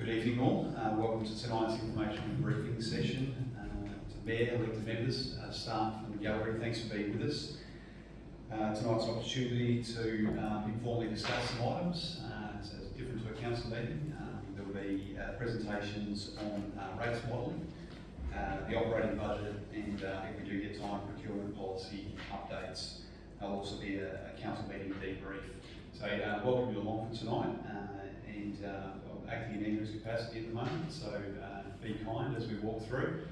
Good evening all. Welcome to tonight's information briefing session. To Mayor, elected members, staff and the gallery, thanks for being with us. Tonight's an opportunity to informally discuss some items. So it's different to a council meeting. There will be presentations on rates modelling, the operating budget, and if we do get time, procurement policy updates. There'll also be a council meeting debrief. So welcome you along for tonight, and I'm acting in Andrew's capacity at the moment, so be kind as we walk through.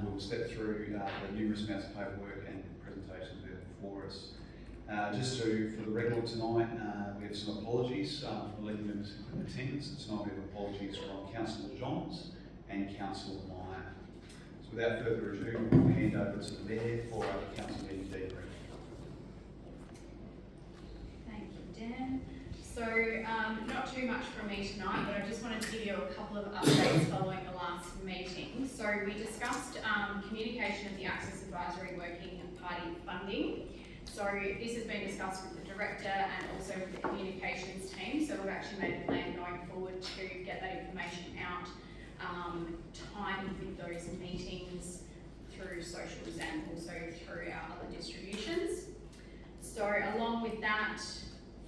We'll step through the numerous amounts of paperwork and presentations we have before us. For the record tonight, we have some apologies from elected members in attendance. Tonight we have apologies from Councillor Johns and Councillor Meyer. So without further ado, we'll hand over to the Mayor for the council meeting debrief. Thank you, Dan. So not too much from me tonight, but I just wanted to give you a couple of updates following the last meeting. So we discussed communication of the Access Advisory Working Party funding. So this has been discussed with the Director and also with the Communications team. So we've actually made a plan going forward to get that information out, timed with those meetings through socials and also through our other distributions. So along with that,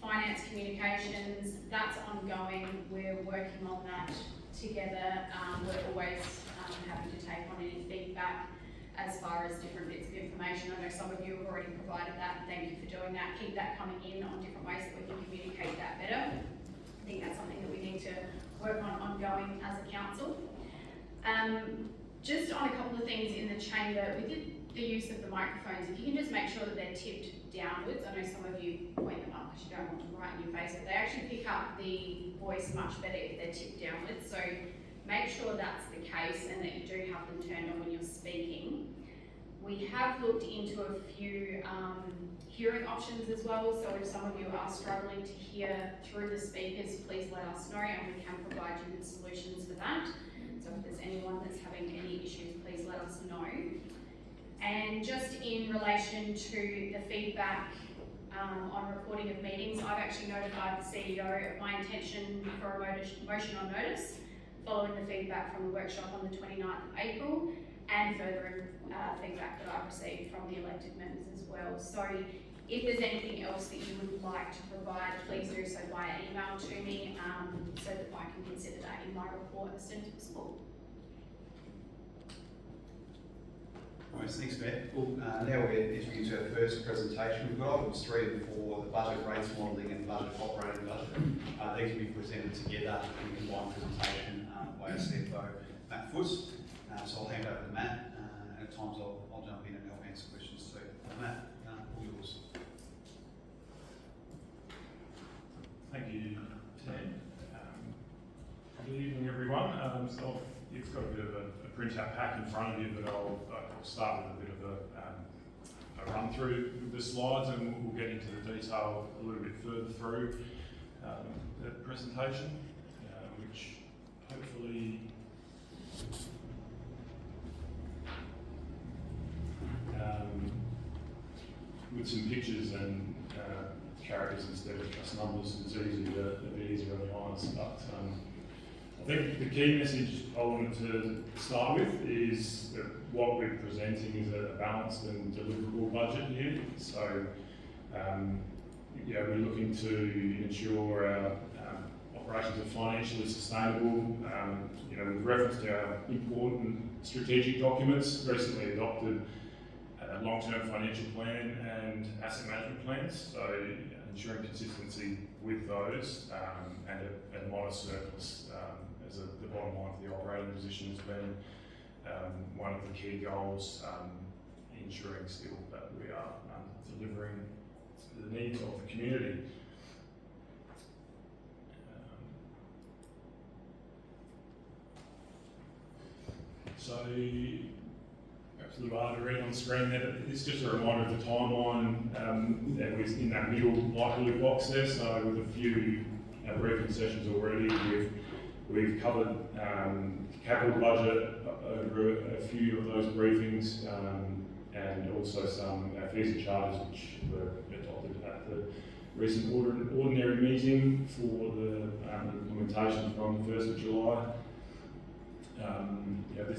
finance communications, that's ongoing. We're working on that together. We're always happy to take on any feedback as far as different bits of information. I know some of you have already provided that. Thank you for doing that. Keep that coming in on different ways that we can communicate that better. I think that's something that we need to work on ongoing as a council. Just on a couple of things in the chamber, we did the use of the microphones. If you can just make sure that they're tipped downwards. I know some of you point them up because you don't want them right in your face, but they actually pick up the voice much better if they're tipped downwards. So make sure that's the case and that you do have them turned on when you're speaking. We have looked into a few hearing options as well. So if some of you are struggling to hear through the speakers, please let us know and we can provide you with solutions for that. So if there's anyone that's having any issues, please let us know. And just in relation to the feedback on recording of meetings, I've actually notified the CEO of my intention for a motion on notice following the feedback from the workshop on the 29th of April and further feedback that I've received from the elected members as well. So if there's anything else that you would like to provide, please do so via email to me so that I can consider that in my report as soon as possible. Nice, thanks Matt. Well, now we're entering into our first presentation. We've got items 3 and 4, the budget rates modelling and budget operating budget. These will be presented together in a combined presentation by our CFO, Matt Fuss. So I'll hand over to Matt, and at times I'll jump in and help answer questions too. Matt, all yours. Thank you, Ted. Good evening, everyone. So you've got a bit of a printout pack in front of you, but I'll start with a bit of a run through the slides, and we'll get into the detail a little bit further through the presentation, which hopefully with some pictures and characters instead of just numbers, it's a bit easier on the eyes. But I think the key message I wanted to start with is that what we're presenting is a balanced and deliverable budget here. So we're looking to ensure our operations are financially sustainable. With reference to our important strategic documents, recently adopted long-term financial plan and asset management plans, so ensuring consistency with those and a modest surplus as the bottom line for the operating position has been one of the key goals, ensuring still that we are delivering to the needs of the community. So perhaps a little hard to read on the screen there, but it's just a reminder of the timeline that was in that middle light blue box there. So with a few briefing sessions already, we've covered capital budget over a few of those briefings and also some fees and charges which were adopted at the recent ordinary meeting for the implementation from the 1st of July.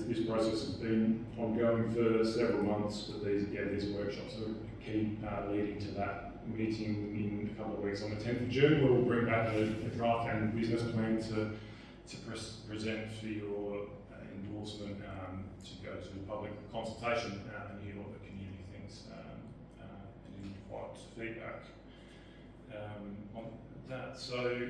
This process has been ongoing for several months, but these workshops are key, leading to that meeting in a couple of weeks on the 10th of June, where we'll bring back a draft and business plan to present for your endorsement, to go to public consultation and hear what the community thinks and invite feedback on that. So.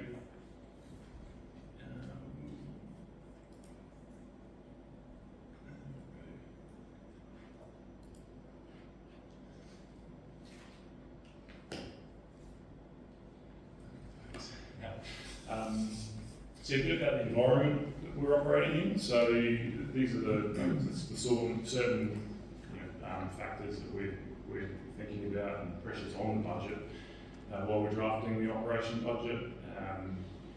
So a bit about the environment that we're operating in. So these are the certain factors that we're thinking about and pressures on the budget while we're drafting the operation budget.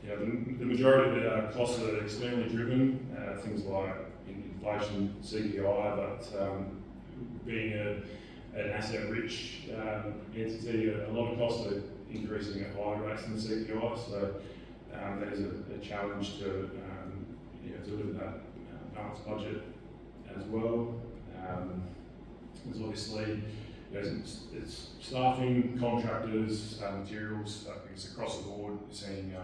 The majority of our costs are externally driven, things like inflation, CPI, but being an asset-rich entity, a lot of costs are increasing at higher rates than the CPI. So that is a challenge to deliver that balanced budget as well. There's obviously it's staffing, contractors, materials. It's across the board. We're seeing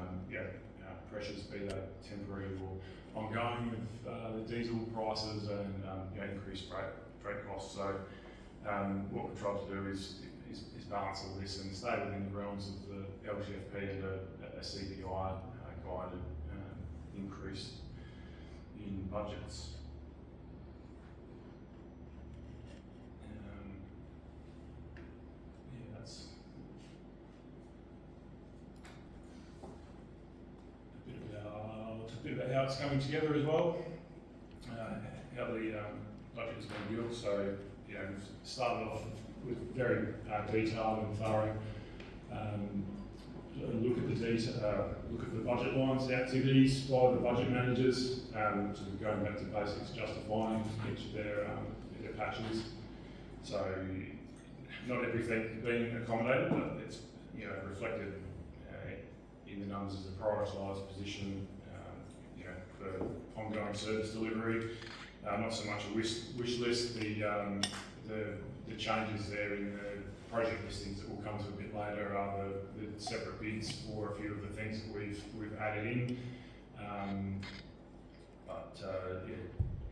pressures, be they temporary or ongoing, with the diesel prices and increased freight costs. So what we're trying to do is balance all this and stay within the realms of the LGFP and a CPI guided increase in budgets. That's a bit about how it's coming together as well, how the budget has been built. So we've started off with very detailed and thorough look at the detail, look at the budget lines, the activities by the budget managers, sort of going back to basics, justifying each of their patches. So not everything being accommodated, but it's reflected in the numbers as a prioritised position, for ongoing service delivery. Not so much a wish list. The changes there in the project listings that we'll come to a bit later are the separate bids for a few of the things that we've added in.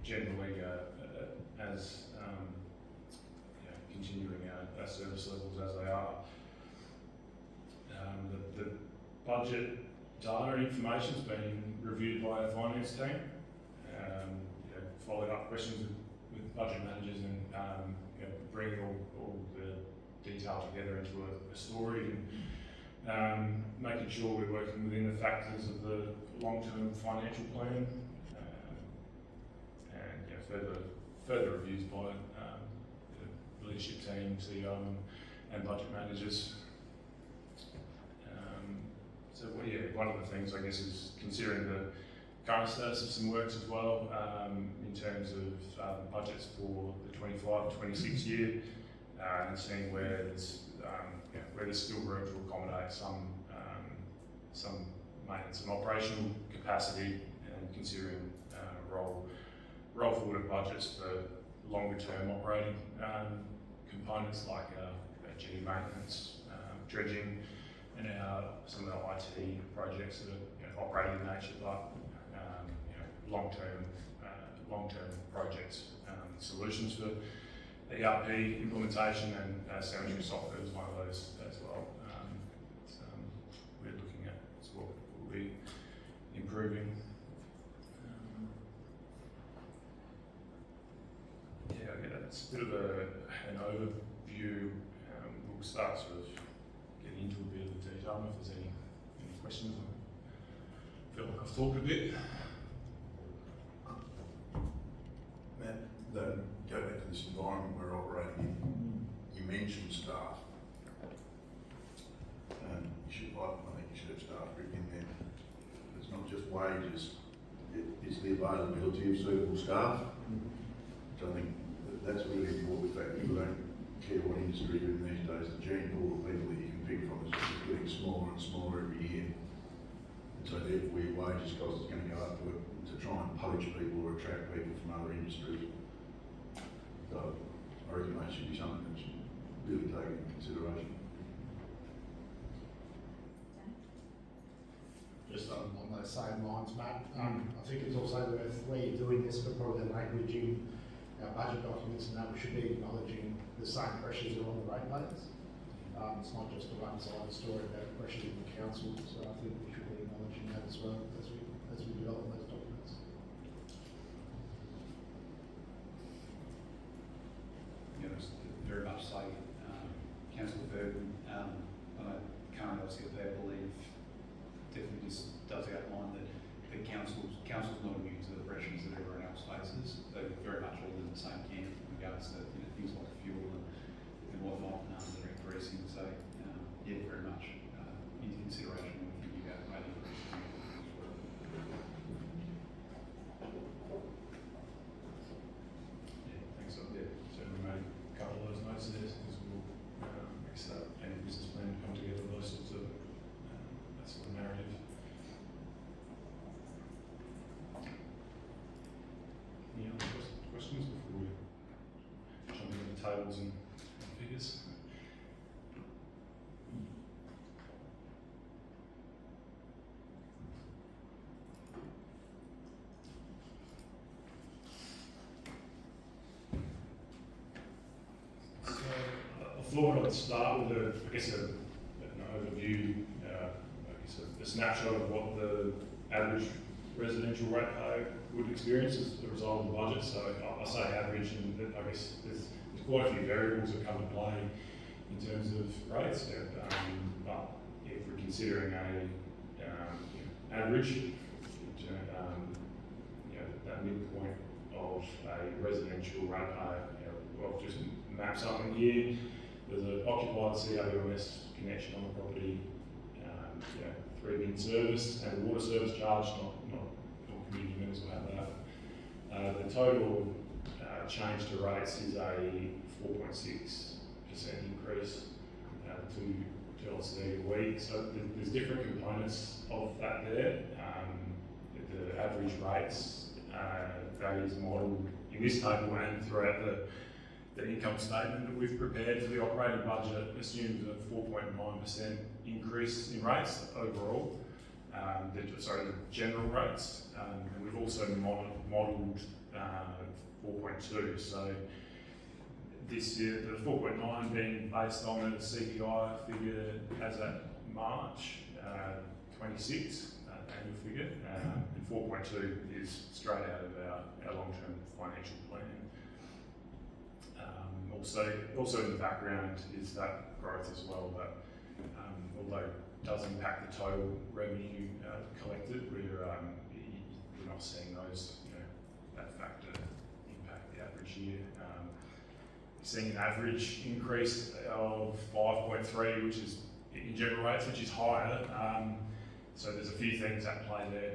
Generally, as continuing our service levels as they are. The budget data information has been reviewed by our finance team. Followed up questions with budget managers and bringing all the detail together into a story and making sure we're working within the factors of the long-term financial plan, and further reviews by the leadership team, CEO and budget managers. One of the things I guess is considering the current status of some works as well, in terms of budgets for the 25-26 year, and seeing where there's still room to accommodate some maintenance and operational capacity, and considering roll forward of budgets for longer term operating components like jetty maintenance, dredging, and some of our IT projects that are operating in nature, but long-term projects, solutions for ERP implementation, and cemetery software is one of those as well. We're looking at what we'll be improving. That's a bit of an overview. We'll start sort of getting into a bit of the detail. I don't know if there's any questions. I feel like I've talked a bit. Matt, go back to this environment we're operating in. You mentioned staff. I think you should have staff written in there. It's not just wages, it's the availability of suitable staff. So I think that's really important fact. People don't care what industry you're in these days. The gene pool of people that you can can pick from is just getting smaller and smaller every year. And so therefore your wages cost is going to go up to try and poach people or attract people from other industries. So I reckon that should be something that should really taken into consideration. Just on those same lines, Matt, I think it's also worth, where you're doing this, but probably the language in our budget documents and that, we should be acknowledging the same pressures are on the ratepayers. It's not just a one-sided story about pressures in the council, so I think we should be acknowledging that as well as we develop those documents. Yeah, it's very much so. Councillor Burton, I know current LCP, I believe, definitely just does outline that the council's not immune to the pressures that everyone else faces. They're very much all in the same camp in regards to things like fuel and whatnot that are increasing. So yeah, very much into consideration when thinking about rate increases. Yeah, thanks. Yeah, certainly made a couple of those notes there because we'll mix that and business plan to come together, those sorts of that sort of narrative. Any other questions before we jump into the tables and figures? So I thought I'd start with an overview, a snapshot of what the average residential ratepayer would experience as a result of the budget. So I say average, and I guess there's quite a few variables that come to play in terms of rates. But if we're considering average, that midpoint of a residential ratepayer, well, just map something here. There's an occupied CWMS connection on the property, 3-bin service and a water service charge, not all community members will have that. The total change to rates is a 4.6% increase to LCD a week. So there's different components of that there. The average rates, that is modelled in this table and throughout the income statement that we've prepared for the operating budget assumes a 4.9% increase in rates overall, the general rates, and we've also modelled 4.2. So this year, the 4.9 being based on a CPI figure as at March 26, annual figure, and 4.2 is straight out of our long-term financial plan. Also in the background is that growth as well, that although it does impact the total revenue collected, we're not seeing those, that factor impact the average year. Seeing an average increase of 5.3, which is in general rates, which is higher. So there's a few things at play there.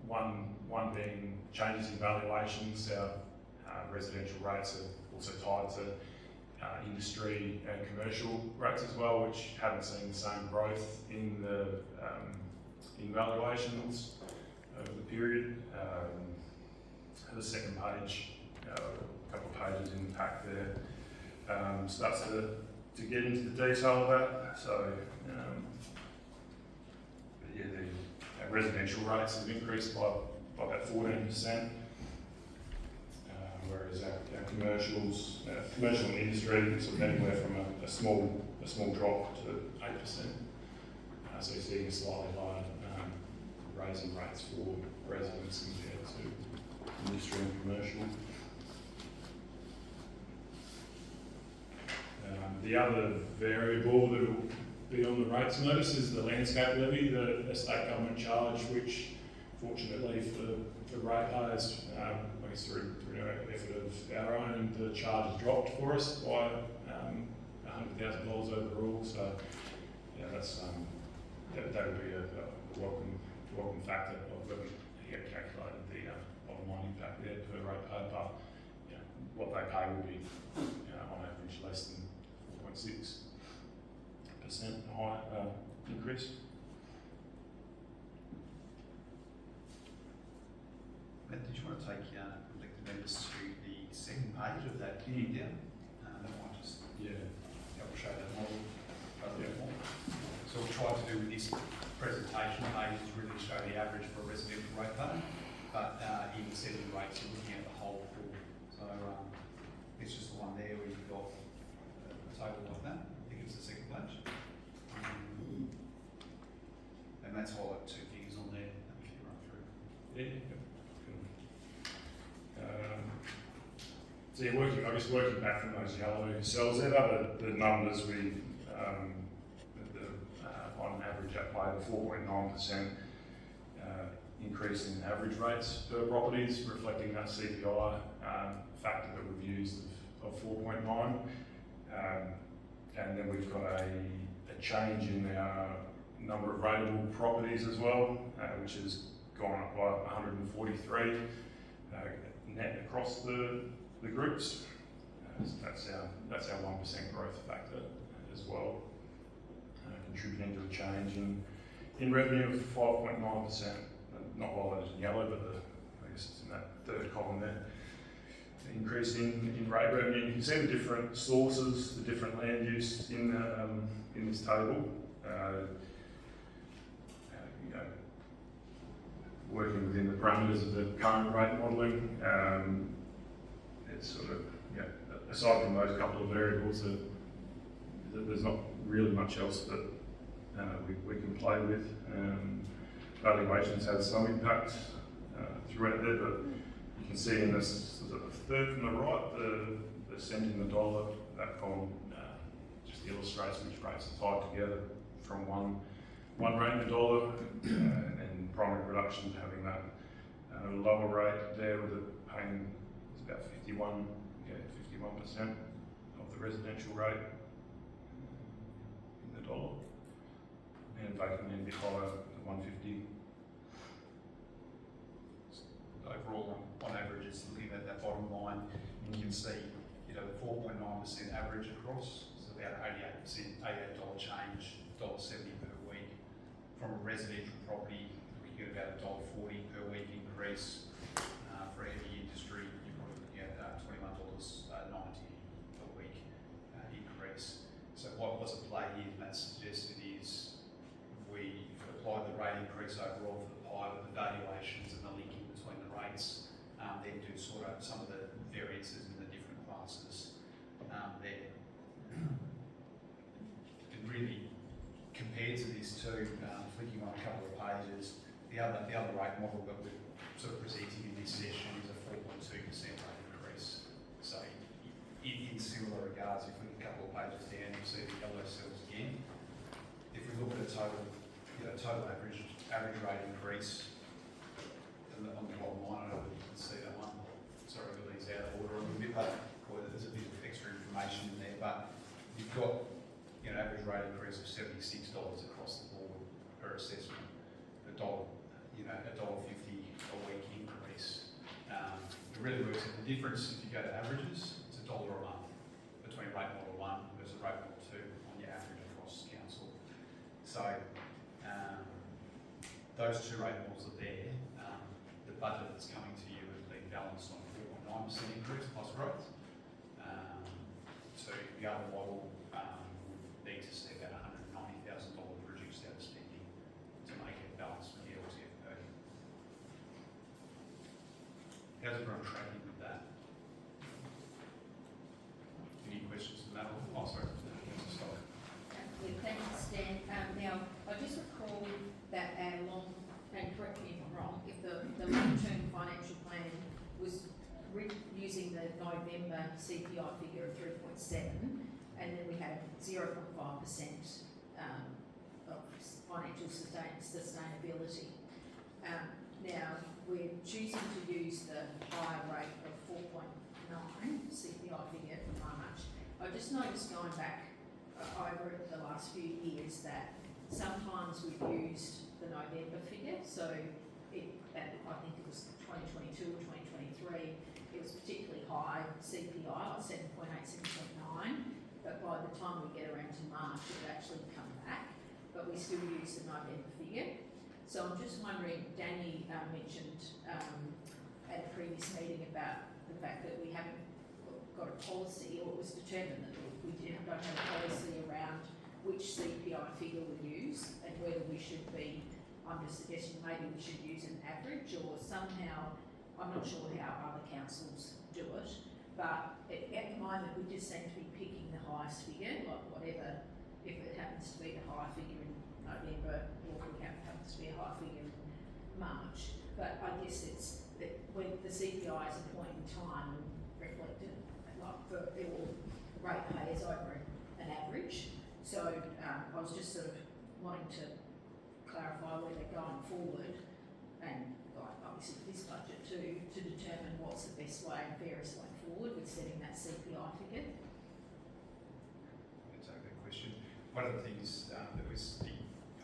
One being changes in valuations. Our residential rates are also tied to industry and commercial rates as well, which haven't seen the same growth in the in valuations over the period. The second page, a couple of pages in the pack there, starts to get into the detail of that. So the residential rates have increased by about 14%. Whereas our commercial and industry, sort of anywhere from a small drop to 8%. So you're seeing a slightly higher raising rates for residents compared to industry and commercial. The other variable that will be on the rates notice is the landscape levy, the state government charge, which fortunately for ratepayers, I guess through an effort of our own, the charge has dropped for us by $100,000 overall. So yeah, that would be a welcome factor. I've calculated the bottom line impact there per ratepayer, but what they pay will be on average less than 4.6%. high increase. Matt, did you want to take elected members to the second page of that handout? That might just help show that model a bit more. So what we tried to do with this presentation page is really show the average for a residential rate payer, but in setting rates, you're looking at the whole pool. So it's just the one there where you've got a table like that. I think it's the second page. And that's highlighted two figures on there if you run through. So you're working back from those yellow cells, there are the numbers we, on average at play, the 4.9% increase in average rates per properties, reflecting that CPI factor that we've used of 4.9. And then we've got a change in our number of rateable properties as well, which has gone up by 143 net across the groups. That's our 1% growth factor as well, contributing to a change in revenue of 5.9%. Not highlighted in yellow, but I guess it's in that third column there. Increase in rate revenue. You can see the different sources, the different land use in this table. Working within the parameters of the current rate modelling, it's sort of aside from those couple of variables, there's not really much else that we can play with. Valuations had some impact throughout there, but you can see in this the third from the right, the cent in the dollar, that column just illustrates which rates are tied together from one rate in the dollar, and primary production having that lower rate there with it paying about 51% of the residential rate in the dollar, and vacant land a bit higher at 150. Overall, on average, it's looking at that bottom line, you can see, the 4.9% average across, so about 88%, $88 change, $1.70 per week. From a residential property, we get about $1.40 per week increase. For a heavy industry, you're probably looking at $21.90 per week increase. So what's at play here, Matt suggested, is we apply the rate increase overall for the pie with the valuations and the linking between the rates, then do sort out some of the variances in the different classes there. And really, compared to this too, flicking on a couple of pages, the other rate model that we're sort of presenting in this session is a 4.2% rate increase. So in similar regards, if we look a couple of pages down, you'll see the yellow cells again. If we look at a total average rate increase on the bottom line, I don't know if you can see that one. Sorry, I got these out of order a little bit, but there's a bit of extra information in there. But you've got average rate increase of $76 across the board per assessment. $1.50 a week increase. It really works out. The difference, if you go to averages, it's $1 a month between rate model 1 versus rate model 2 on your average across council. So those two rate models are there. The budget that's coming to you has been balanced on 4.9% increase plus growth. So the other model would need to see about $190,000 reduced out of spending to make it balanced with the LTFP. How's everyone tracking with that? Any questions on that? Oh, sorry. Thanks, Stan. Now, I just recall that our and correct me if I'm wrong, if the long-term financial plan was using the November CPI figure of 3.7, and then we had 0.5% of financial sustainability. Now, we're choosing to use the higher rate of 4.9 CPI figure for March. I just noticed going back over the last few years that sometimes we've used the November figure, so I think it was 2022 or 2023, it was particularly high CPI, like 7.8, 7.9, but but by the time we get around to March, it'll actually come back, but we still use the November figure. So I'm just wondering, Danny mentioned at a previous meeting about the fact that we haven't got a policy, or it was determined that we don't have a policy around which CPI figure we use and whether we should be, I'm just suggesting maybe we should use an average or somehow, I'm not sure how other councils do it, but at the moment we just seem to be picking the highest figure, like whatever, if it happens to be the high figure in November, or if it happens to be a high figure in March. But I guess it's that when the CPI is a point in time reflected, like for all rate payers over an average. So I was just sort of wanting to clarify whether going forward, and like obviously for this budget too, to determine what's the best way and fairest way forward with setting that CPI figure. That's a good question. One of the things that was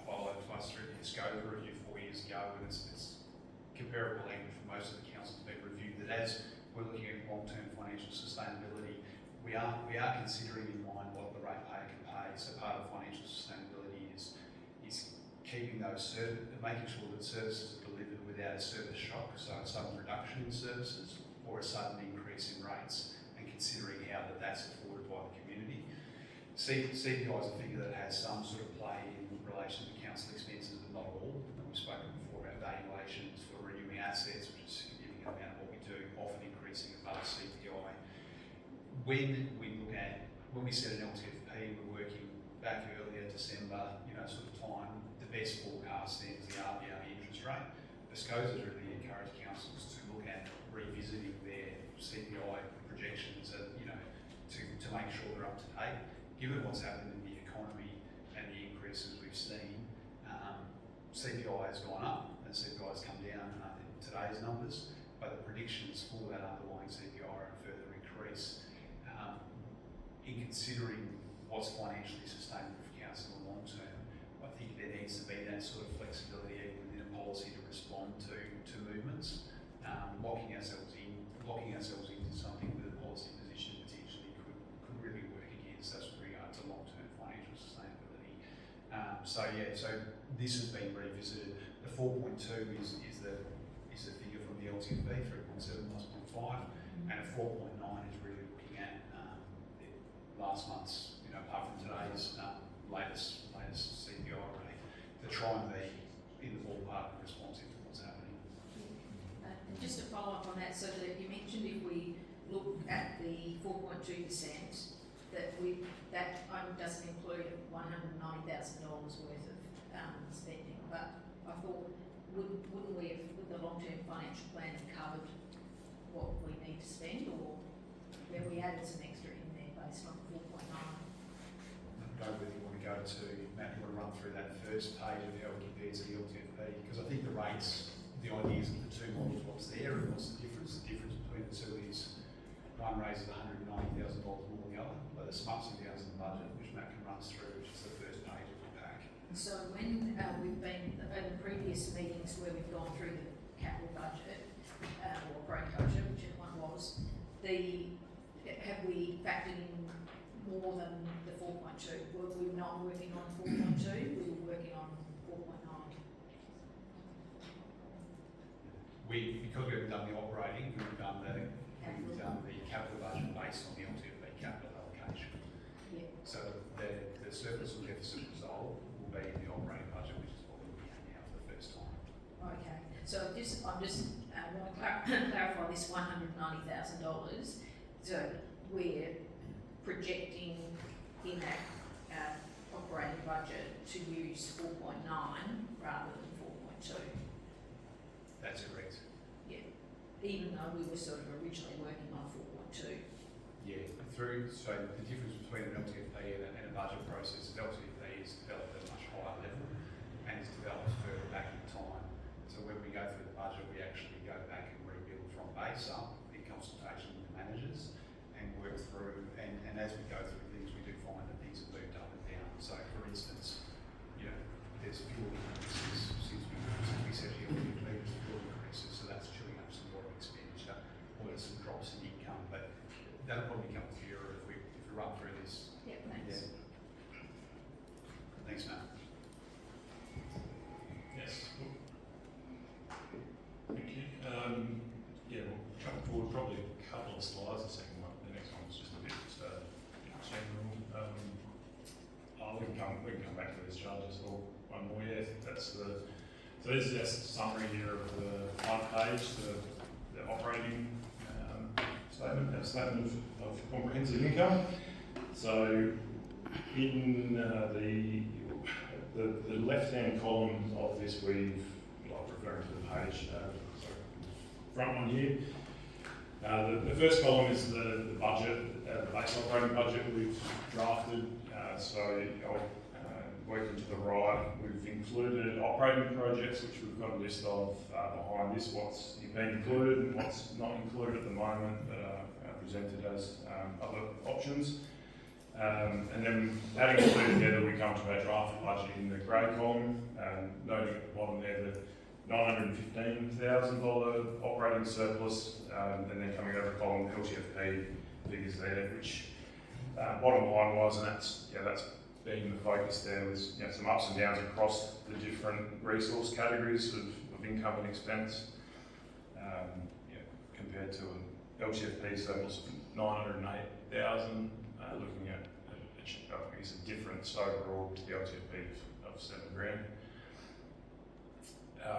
highlighted to us through the SCOTA review 4 years ago, and it's comparable language for most of the councils being reviewed, that as we're looking at long-term financial sustainability, we are considering in mind what the ratepayer can pay. So part of financial sustainability is keeping those making sure that services are delivered without a service shock, so a sudden reduction in services or a sudden increase in rates, and considering how that's afforded by the community. CPI is a figure that has some sort of play in relation to council expenses, but not all. And we've spoken before about valuations for renewing assets, which is a significant amount of what we do, often increasing above CPI. When we set an LTFP, we're working back earlier, December, sort of time. The best forecast then is the RBA interest rate. The SCOTA has really encouraged councils to look at revisiting their CPI projections, and to make sure they're up to date. Given what's happened in the economy and the increases we've seen, CPI has gone up and CPI has come down in today's numbers, but the predictions for that underlying CPI are a further increase. In considering what's financially sustainable for council in the long term, I think there needs to be that sort of flexibility even within a policy to respond to movements. Locking ourselves into something with a policy position potentially could really work against us with regard to long-term financial sustainability. So this has been revisited. The 4.2 is the figure from the LTFP, 3.7 plus 0.5, and a 4.9 is really looking at last month's, apart from today's latest CPI rate, to try and be in the ballpark and responsive to what's happening. And just to follow up on that, so that you mentioned if we look at the 4.2%, that doesn't include $190,000 worth of spending. But I thought, wouldn't we have, with the long-term financial plan, have covered what we need to spend, or where we added some extra in there based on 4.9? I don't really want to go to, Matt, you want to run through that first page of how it compares to the LTFP, because I think the rates, the ideas of the two models, what's there and what's the difference. The difference between the two is one raises $190,000 more than the other, but there's some ups and downs in the budget, which Matt can run us through, which is the first page of the pack. So when we've been, in the previous meetings where we've gone through the capital budget, or growth budget, whichever one was, have we factored in more than the 4.2? Were we not working on 4.2? We were working on 4.9. Because we haven't done the operating, we've done the capital budget based on the LTFP capital allocation. Yeah. So the surplus or deficit result will be in the operating budget, which is what we're looking at now for the first time. Okay. So I'm just want to clarify this $190,000. So we're projecting in that operating budget to use 4.9 rather than 4.2. That's correct. Yeah. Even though we were sort of originally working on 4.2. Yeah. So the difference between an LTFP and a budget process is LTFP is developed at a much higher level and is developed further back in time. So when we go through the budget, we actually go back and rebuild from base up in consultation with the managers and work through, and as we go through things, we do find that things have moved up and down. So for instance, there's fuel increases since we set the LTFP, there's fuel increases, so that's chilling up some more expenditure, or there's some drops in income, but that'll probably come clearer if we run through this. Yeah, couple of slides. The second one, the next one was just a bit general. We can come back to these charges or one more. Yeah, that's the. So this is just a summary here of the front page, the operating statement of comprehensive income. So in the left-hand column of this, we've, referring to the page, front one here. The first column is the budget, the base operating budget we've drafted. Working to the right, we've included operating projects, which we've got a list of behind this, what's been included and what's not included at the moment, but are presented as other options. And then adding the two together, we come to our draft budget in the grey column, noting at the bottom there the $915,000 operating surplus, and then coming over the column, LTFP figures there, which bottom line was, and that's being the focus there, was some ups and downs across the different resource categories of income and expense, compared to an LTFP surplus of $908,000, looking at a difference overall to the LTFP of $7,000.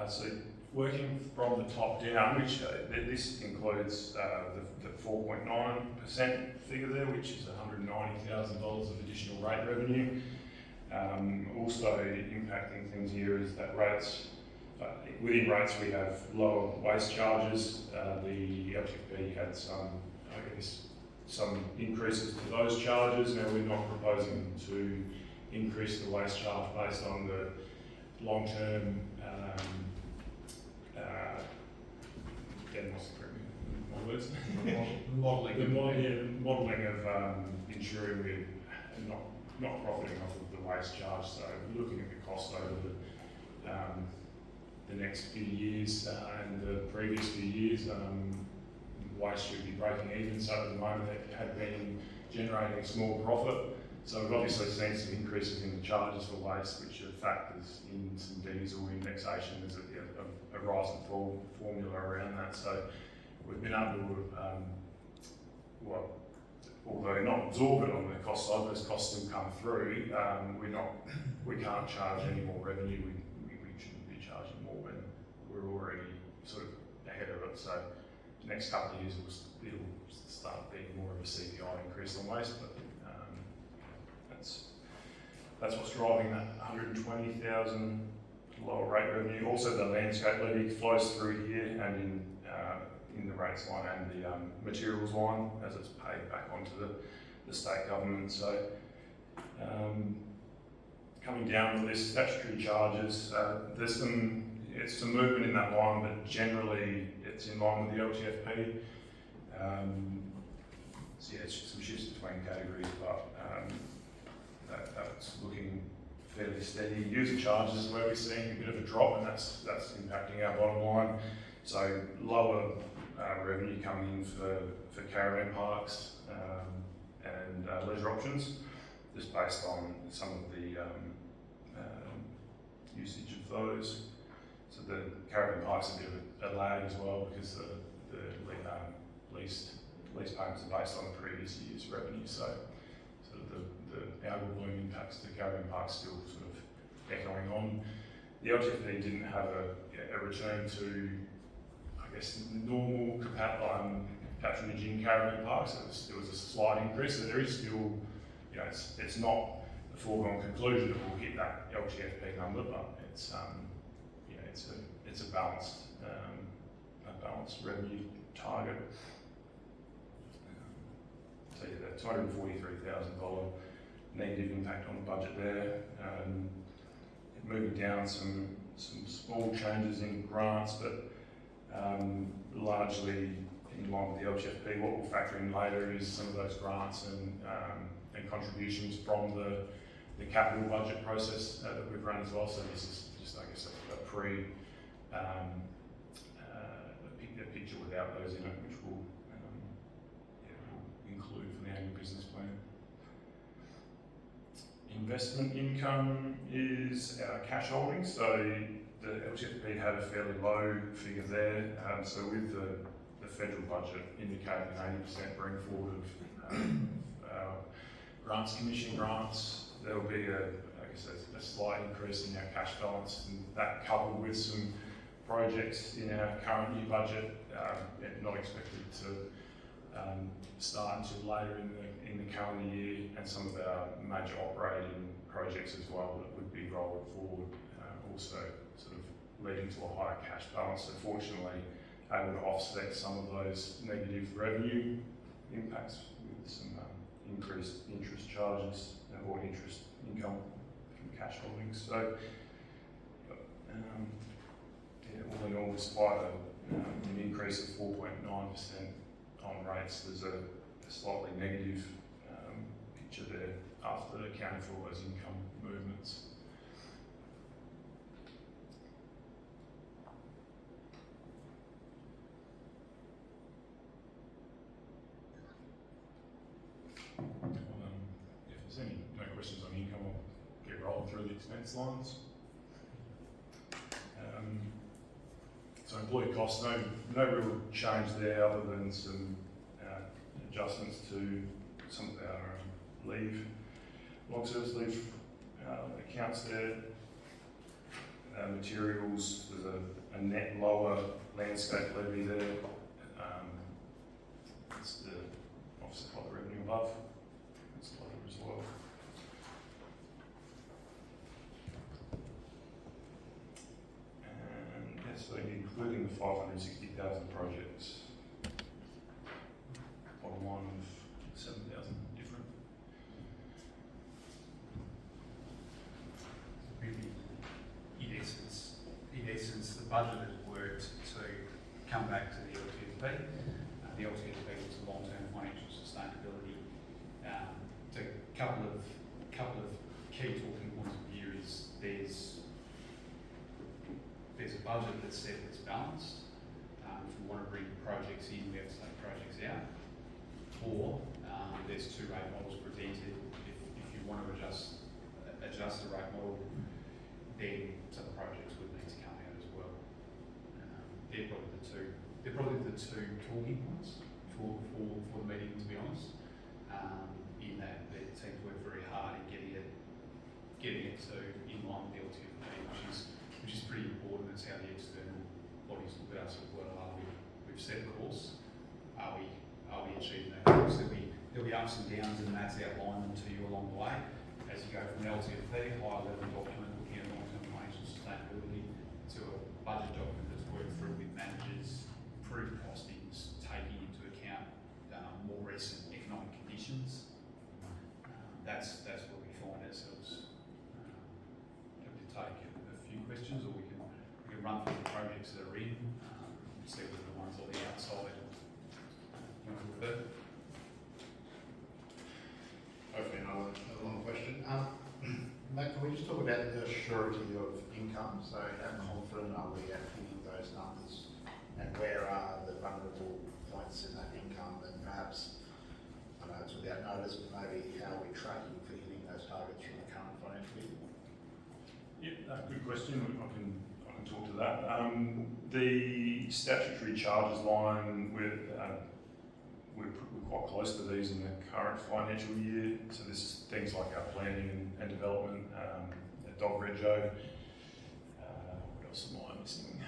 So working from the top down, which this includes the 4.9% figure there, which is $190,000 of additional rate revenue. Also impacting things here is that rates, within rates we have lower waste charges. The LTFP had some increases to those charges. Now we're not proposing to increase the waste charge based on the long-term modelling of ensuring we're not profiting off of the waste charge. So we're looking at the cost over the next few years and the previous few years. Waste should be breaking even. So at the moment it had been generating a small profit. So we've obviously seen some increases in the charges for waste, which are factors in some diesel indexation. There's a rise and fall formula around that. So we've been able to, although not absorb it on the cost side, those costs still come through. We can't charge any more revenue. We shouldn't be charging more when we're already sort of ahead of it. So the next couple of years it'll start being more of a CPI increase on waste, but that's what's driving that 120,000 lower rate revenue. Also, the landscape levy flows through here and in the rates line and the materials line as it's paid back onto the state government. So coming down to this statutory charges, there's some movement in that line, but generally it's in line with the LTFP. So yeah, it's just some shifts between categories, but that's looking fairly steady. User charges is where we're seeing a bit of a drop, and that's impacting our bottom line. So lower revenue coming in for caravan parks and leisure options, just based on some of the usage of those. So the caravan parks are a bit of a lag as well, because the lease payments are based on the previous year's revenue. So sort of the algal bloom impacts to caravan parks still sort of echoing on. The LTFP didn't have a return to, I guess, normal patronage in caravan parks. There was a slight increase, so there is still, it's not a foregone conclusion that we'll hit that LTFP number, but it's a balanced revenue target. So yeah, that $243,000 negative impact on the budget there. Moving down, some small changes in grants, but largely in line with the LTFP. What we'll factor in later is some of those grants and contributions from the capital budget process that we've run as well. So this is just, I guess, a picture without those in it, which we'll include for the annual business plan. Investment income is our cash holdings. So the LTFP had a fairly low figure there. So with the federal budget indicating an 80% bring forward of grants commission grants. There will be a slight increase in our cash balance, and that coupled with some projects in our current year budget, not expected to start until later in the calendar year, and some of our major operating projects as well that would be rolled forward, also sort of leading to a higher cash balance. So fortunately, able to offset some of those negative revenue impacts with some increased interest charges or interest income from cash holdings. So, all in all, despite an increase of 4.9% on rates, there's a slightly negative picture there after accounting for all those income movements. If there's no questions on income, I'll get rolling through the expense lines. So employee costs, no real change there other than some adjustments to some of our leave, long service leave accounts there. Materials, there's a net lower landscape levy there. It's the offset by the revenue above. It's lower as well. And yes, so including the 560,000 projects, bottom line of 7,000 different. Really, in essence, the budget has worked to come back to the LTFP. The LTFP was the long-term financial sustainability. So a couple of key talking points of view is there's a budget that's set that's balanced. If we want to bring projects in, we have to take projects out. Or there's two rate models presented. If you want to adjust the rate model, then some projects would need to come out as well. They're probably the two talking points for the meeting, to be honest. In that the teams work very hard in getting it to in line with the LTFP, which is pretty important. It's how the external bodies look at us as well. We've set a course. Are we achieving that course? There'll be ups and downs, and that's outlined to you along the way as you go from an LTFP, higher level document looking at long-term financial sustainability, to a budget document that's worked through with managers, improved costings, taking into account more recent economic conditions. That's where we find ourselves. Happy to take a few questions, or we can run through the projects that are in, see whether the ones on the outside you want to refer. Hopefully another long question. Matt, can we just talk about the surety of income? So how confident are we at hitting those numbers, and where are the vulnerable points in that income, and perhaps, I know it's without notice, but maybe how are we tracking for hitting those targets from the current financial year? Yeah, good question. I can talk to that. The statutory charges line, we're quite close to these in the current financial year. So this is things like our planning and development, dog rego. What else am I missing?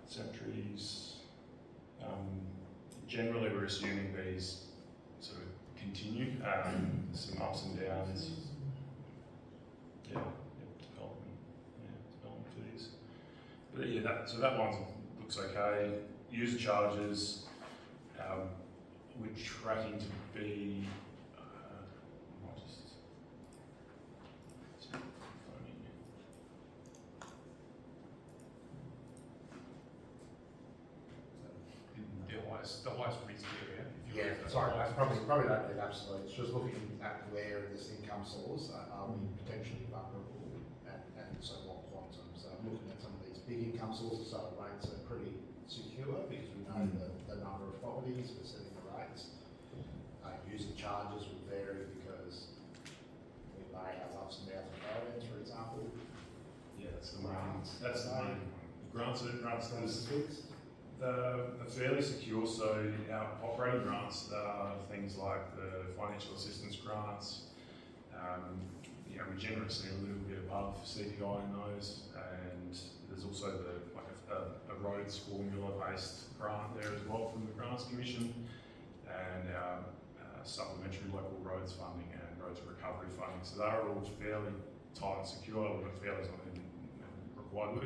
Cemeteries. Generally, we're assuming these sort of continue. Some ups and downs. Development fees. But yeah, so that one looks okay. User charges, we're tracking to be. The highest risk area. Yeah, sorry, I probably don't need absolute. It's just looking at where in this income source are we potentially vulnerable, and so what quantum. So I'm looking at some of these big income sources, so the rates are pretty secure because we know the number of properties, we're setting the rates. User charges would vary because we may have ups and downs with variance, for example. Yeah, that's the main. That's the main. Grants Grants fixed. They're fairly secure, so our operating grants are things like the financial assistance grants. We generally see a little bit above CPI in those, and there's also a roads formula-based grant there as well from the Grants Commission, and our supplementary local roads funding and roads recovery funding. So they're all fairly tight and secure, but fairly is not even required.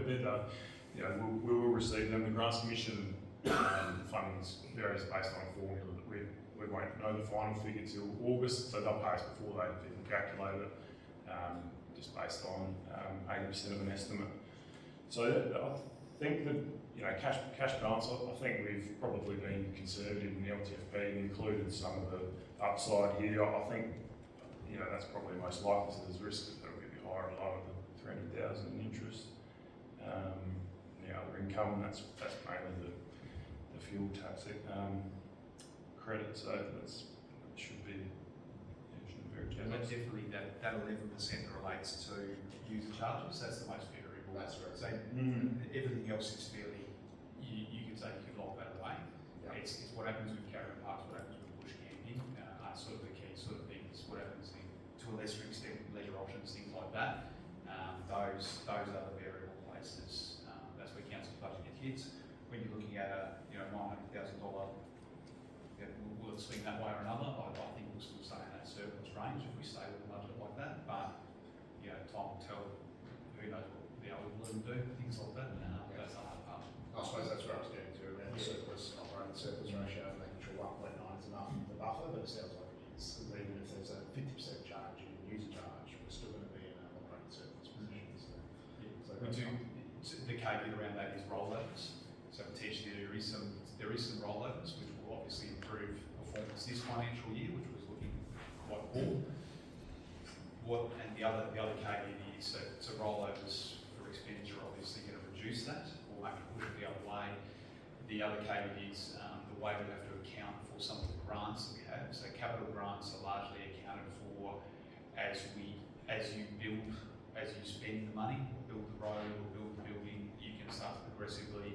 We will receive them. The Grants Commission funding varies based on a formula that we won't know the final figure till August, so they'll pay us before they even calculate it, just based on 80% of an estimate. So I think that cash balance. I think we've probably been conservative in the LTFP and included some of the upside here. I think that's probably most likely. So there's risk that it'll be higher and lower than 300,000 in interest. Other income, and that's mainly the fuel tax credit. So that should be very And generous. definitely that 11% relates to user charges. That's the most variable. That's right. So everything else is fairly, you could say you could lock that away. Yeah. It's what happens with caravan parks, what happens with bush camping, are sort of the key sort of things. What happens to a lesser extent, leisure options, things like that. Those are the variable places. That's where council's budget hits. When you're looking at a $900,000, will it swing that way or another? I think we'll still stay in that surplus range if we stay with a budget like that. But time will tell. Who knows what the algorithm will do, things like that. That's the hard part. I suppose that's where I was getting to, around the operating surplus ratio, making sure 1.9 is enough for the buffer, but it sounds like it is. Even if there's a 50% charge in user charge, we're still going to be in an operating surplus position. So We do. The caveat around that is rollovers. So potentially there is some rollovers which will obviously improve performance this financial year, which was looking quite poor. And the other caveat is that rollovers for expenditure are obviously going to reduce that or maybe push it the other way. The other caveat is the way we have to account for some of the grants that we have. So capital grants are largely accounted for as you spend the money, or build the road or build the building, you can start to progressively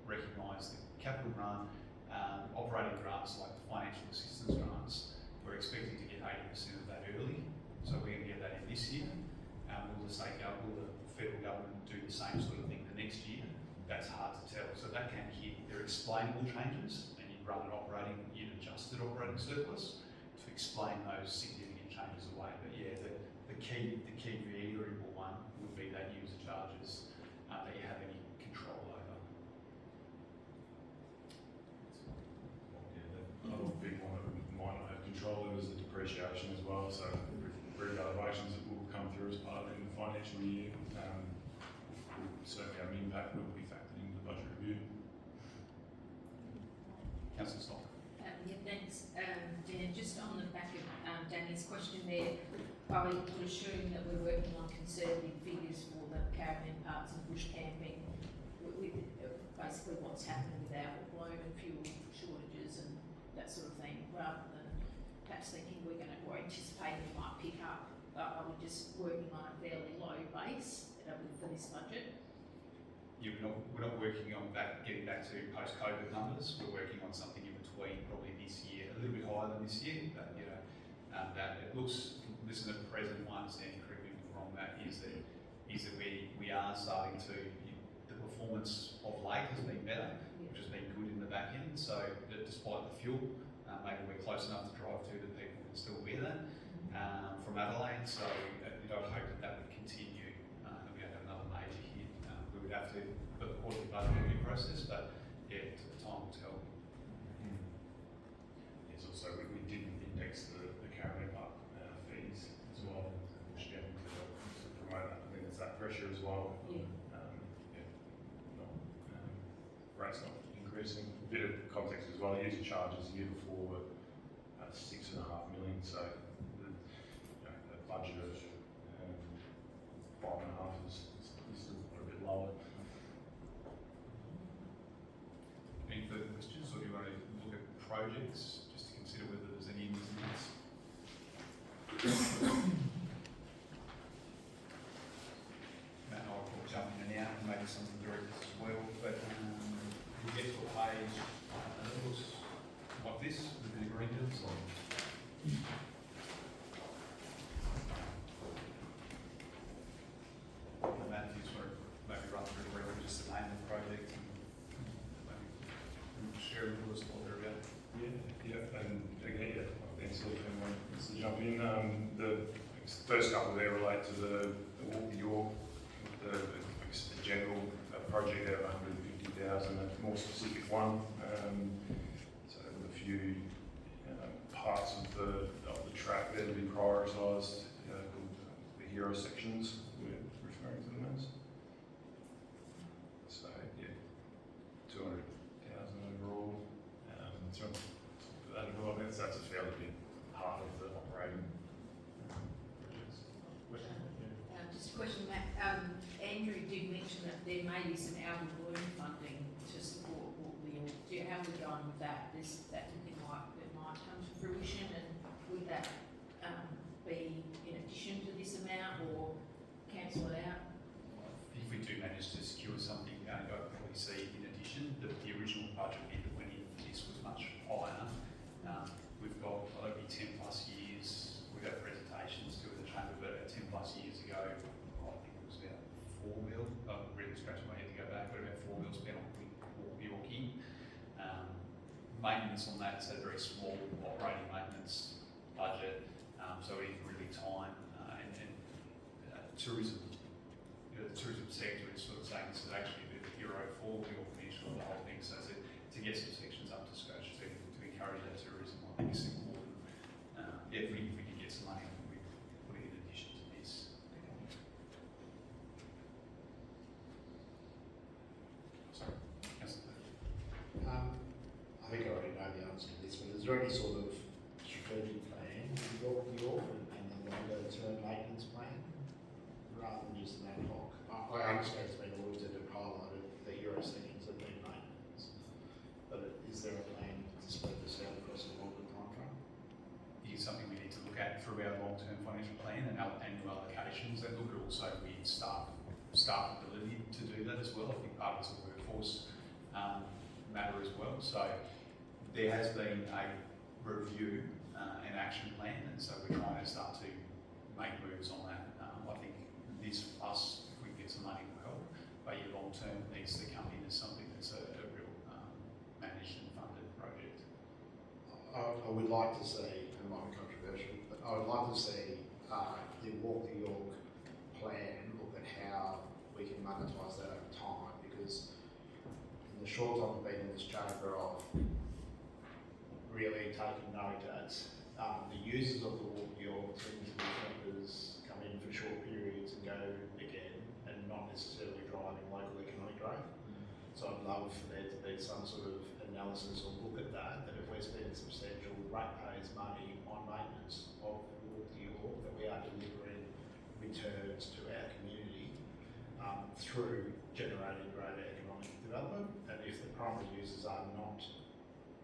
recognise the capital grant. Operating grants like the financial assistance grants, we're expecting to get 80% of that early, so we're going to get that in this year. Will the federal government do the same sort of thing the next year? That's hard to tell. So that can hit their explainable changes, and you run an adjusted operating surplus to explain those significant changes away. But yeah, the key variable one would be that user charges that you have any control over. Another big one that we might not have control of is the depreciation as well. So revaluations that will come through as part of it in the financial year will certainly have an impact that will be factored into the budget review. Councillor Stock. Thanks, Dan. Just on the back of Danny's question there, I would assume that we're working on conservative figures for the caravan parks and bush camping, with basically what's happening with our loan and fuel shortages and that sort of thing, rather than perhaps thinking we're going to, or anticipating we might pick up. Are we just working on a fairly low base for this budget? Yeah, we're not working on getting back to post-COVID numbers. We're working on something in between, probably this year, a little bit higher than this year. But that it looks. This is a present one. Understanding correct me if I'm wrong. That is that we are starting to. The performance of late has been better, which has been good in the back end. So that despite the fuel, maybe we're close enough to drive to that people can still wear that from Adelaide. So I'd hope that would continue. And we don't have another major hit. We would have to put the quarterly budget review process, but yeah, time will tell. Yes, also we didn't index the caravan park fees as well, which again to promote that. I think there's that pressure as well. Rates not increasing. A bit of context as well. The user charges the year before were $6.5 million, so the budget of 5.5 is still a bit lower. Any further questions, or do you want to look at projects just to consider whether there's any ins and outs? Matt, I'll jump in and out and maybe some of the directors as well, but we get to a part page, it looks like this, with the green hills. And Matthew's were maybe run through briefly just the name of the project and maybe share with us what they're about. Yeah, and again, thanks for everyone wants to jump in. The first couple there relate to the Walk the York, the general project there of 150,000, a more specific one. So with a few parts of the track there to be prioritised, the hero sections we're referring to them as. So yeah, 200,000 overall. So I think that's a fairly big part of the operating projects. Question? Yeah. Just a question, Matt. Andrew did mention that there may be some out of the blue funding to support Walk the York. How are we going with that? Is that something that might come to fruition, and would that be in addition to this amount or cancel it out? If we do manage to secure something, I'd probably see in addition, the original budget bid that went in for this was much higher. We've got, it'll be 10 plus years, we've got presentations to the chamber, but 10 plus years ago, I think it was about 4 mil, I'm really scratching my head to go back, but about 4 mil spent on Yorkie. Maintenance on that's a very small operating maintenance budget, so we can really time and tourism. The tourism sector is sort of saying this is actually the hero for the Yorke Peninsula, the whole thing. So to get some sections up to scratch to encourage that tourism, I think is important. If we can get some money, we put it in addition to this. Sorry, Councillor. I think I already know the answer to this, but is there any sort of strategic plan with York and a longer term maintenance plan rather than just an ad hoc? I understand it's been alluded and highlighted the hero settings have been maintenance, but is there a plan to spread this out across a longer time frame? Is something we need to look at through our long-term financial plan and our annual allocations, and look at also with staff ability to do that as well. I think part of it's a workforce matter as well. So there has been a review and action plan, and so we're trying to start to make moves on that. I think this plus, if we can get some money, will help. But your long-term needs to come in as something that's a real managed and funded project. I would like to see, and it might be controversial, but I would like to see the Walk the York plan look at how we can monetise that over time, because in the short time I've been in this chamber, I've really taken note that the users of the Walk the York tend to be members, come in for short periods and go again, and not necessarily driving local economic growth. So I'd love for there to be some sort of analysis or look at that if we're spending substantial ratepayers' money on maintenance of Walk the York, that we are delivering returns to our community through generating greater economic development. And if the primary users are not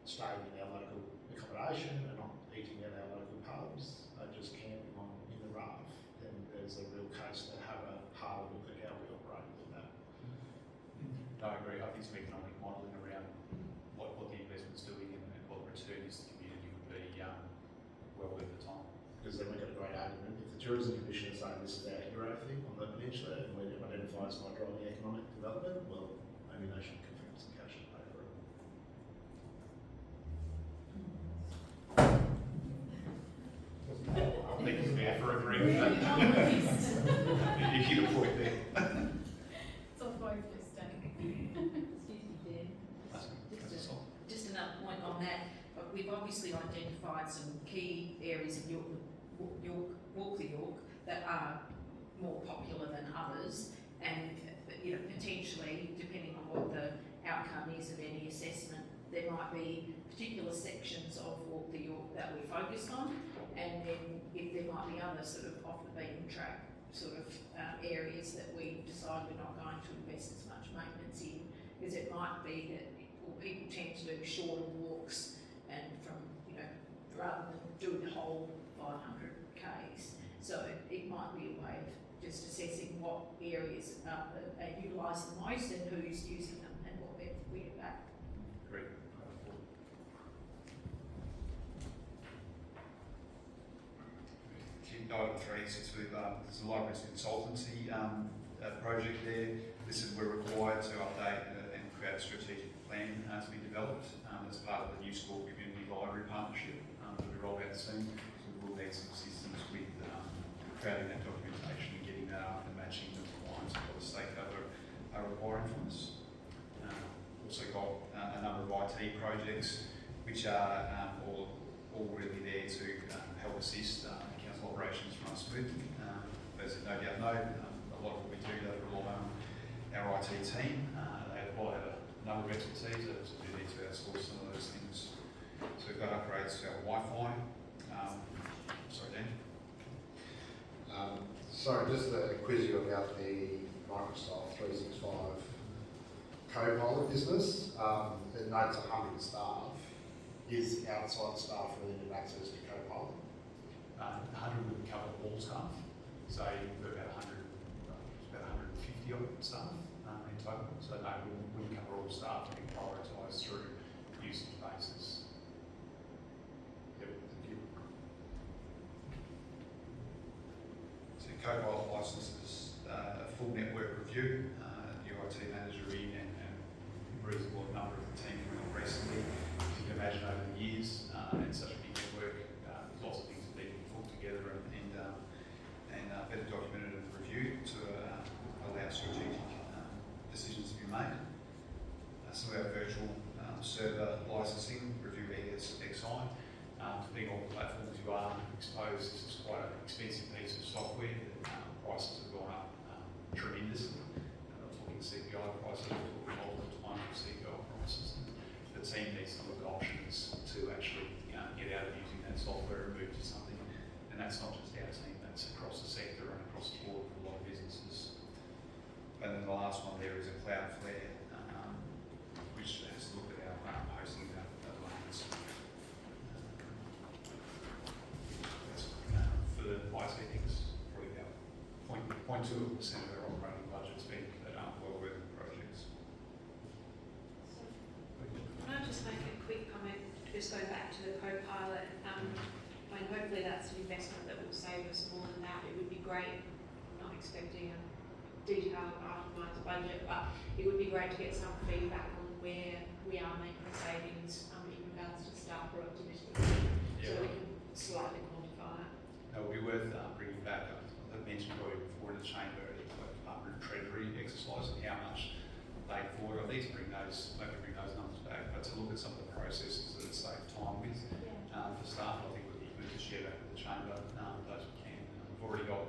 staying in our local accommodation and not eating at our local pubs, are just camping in the rough, then there's a real case to have a harder look at how we operate with that. I agree. I think some economic modelling around what the investment's doing and what the return is to the community would be well worth the time. Because then we've got a great argument. If the Tourism Commission is saying this is our hero thing on the peninsula and we identify it's not driving economic development, well, maybe they should confirm some cash and pay for it. I think it's fair for agreeing with that. You hit a point there. It's on both lists, Excuse me, Dan. Just another point on that. But we've obviously identified some key areas of Walk the York that are more popular than others, and potentially, depending on what the outcome is of any assessment, there might be particular sections of Walk the York that we're focused on, and then if there might be other sort of off the beaten track sort of areas that we decide we're not going to invest as much maintenance in, because it might be that people tend to do shorter walks, and from rather than doing the whole 500 k's. So it might be a way of just assessing what areas are utilised the most and who's using them and what we're back. Great. item 3 sits with, there's a library's consultancy project there. This is, we're required to update and create a strategic plan to be developed as part of the new school community library partnership that we roll out soon. So we will need some assistance with creating that documentation and getting that up and matching the requirements of what the stakeholder are requiring from us. Also got a number of IT projects which are all really there to help assist council operations run smoothly. As you no doubt know, a lot of what we do does rely on our IT team. They have a number of expertise, so we need to outsource some of those things. So we've got upgrades to our Wi-Fi. Sorry, Dan. Sorry, just to quiz you about the Microsoft 365 Copilot business. It notes 100 staff. Is outside staff really have access to Copilot? 100 would cover all staff. So we've got about 100, about 150 odd staff in total. So no, we wouldn't cover all staff. We prioritise through usage basis. Yep, thank you. So Copilot licenses a full network review. The IT manager in and reasonable number of the team coming on recently. As you can imagine over the years, and such a big network, there's lots of things that need to be pulled together and better documented and reviewed to allow strategic decisions to be made. Some of our virtual server licensing, review XI. Depending on what platforms you are exposed, this is quite an expensive piece of software. Prices have gone up tremendously. I'm not talking CPI prices, we're talking multiple times of CPI prices. The team needs to look at options to actually get out of using that software and move to something. And that's not just our team, that's across the sector and across the board for a lot of businesses. And then the last one there is a Cloudflare, which has looked at our hosting domains. For the IT things, probably about 0.2% of our operating budget's been well-worthy projects. Can I just make a quick comment, just going back to the co-pilot? I mean, hopefully that's an investment that will save us more than that. It would be great, I'm not expecting a detailed itemised budget, but it would be great to get some feedback on where we are making savings in regards to staff productivity, so we can slightly quantify it. It will be worth bringing back, I mentioned earlier before in the chamber, the Department of Treasury exercise and how much they forward. I think to bring those numbers back, but to look at some of the processes that it saved time with for staff, I think would be good to share that with the chamber, those we can. We've already got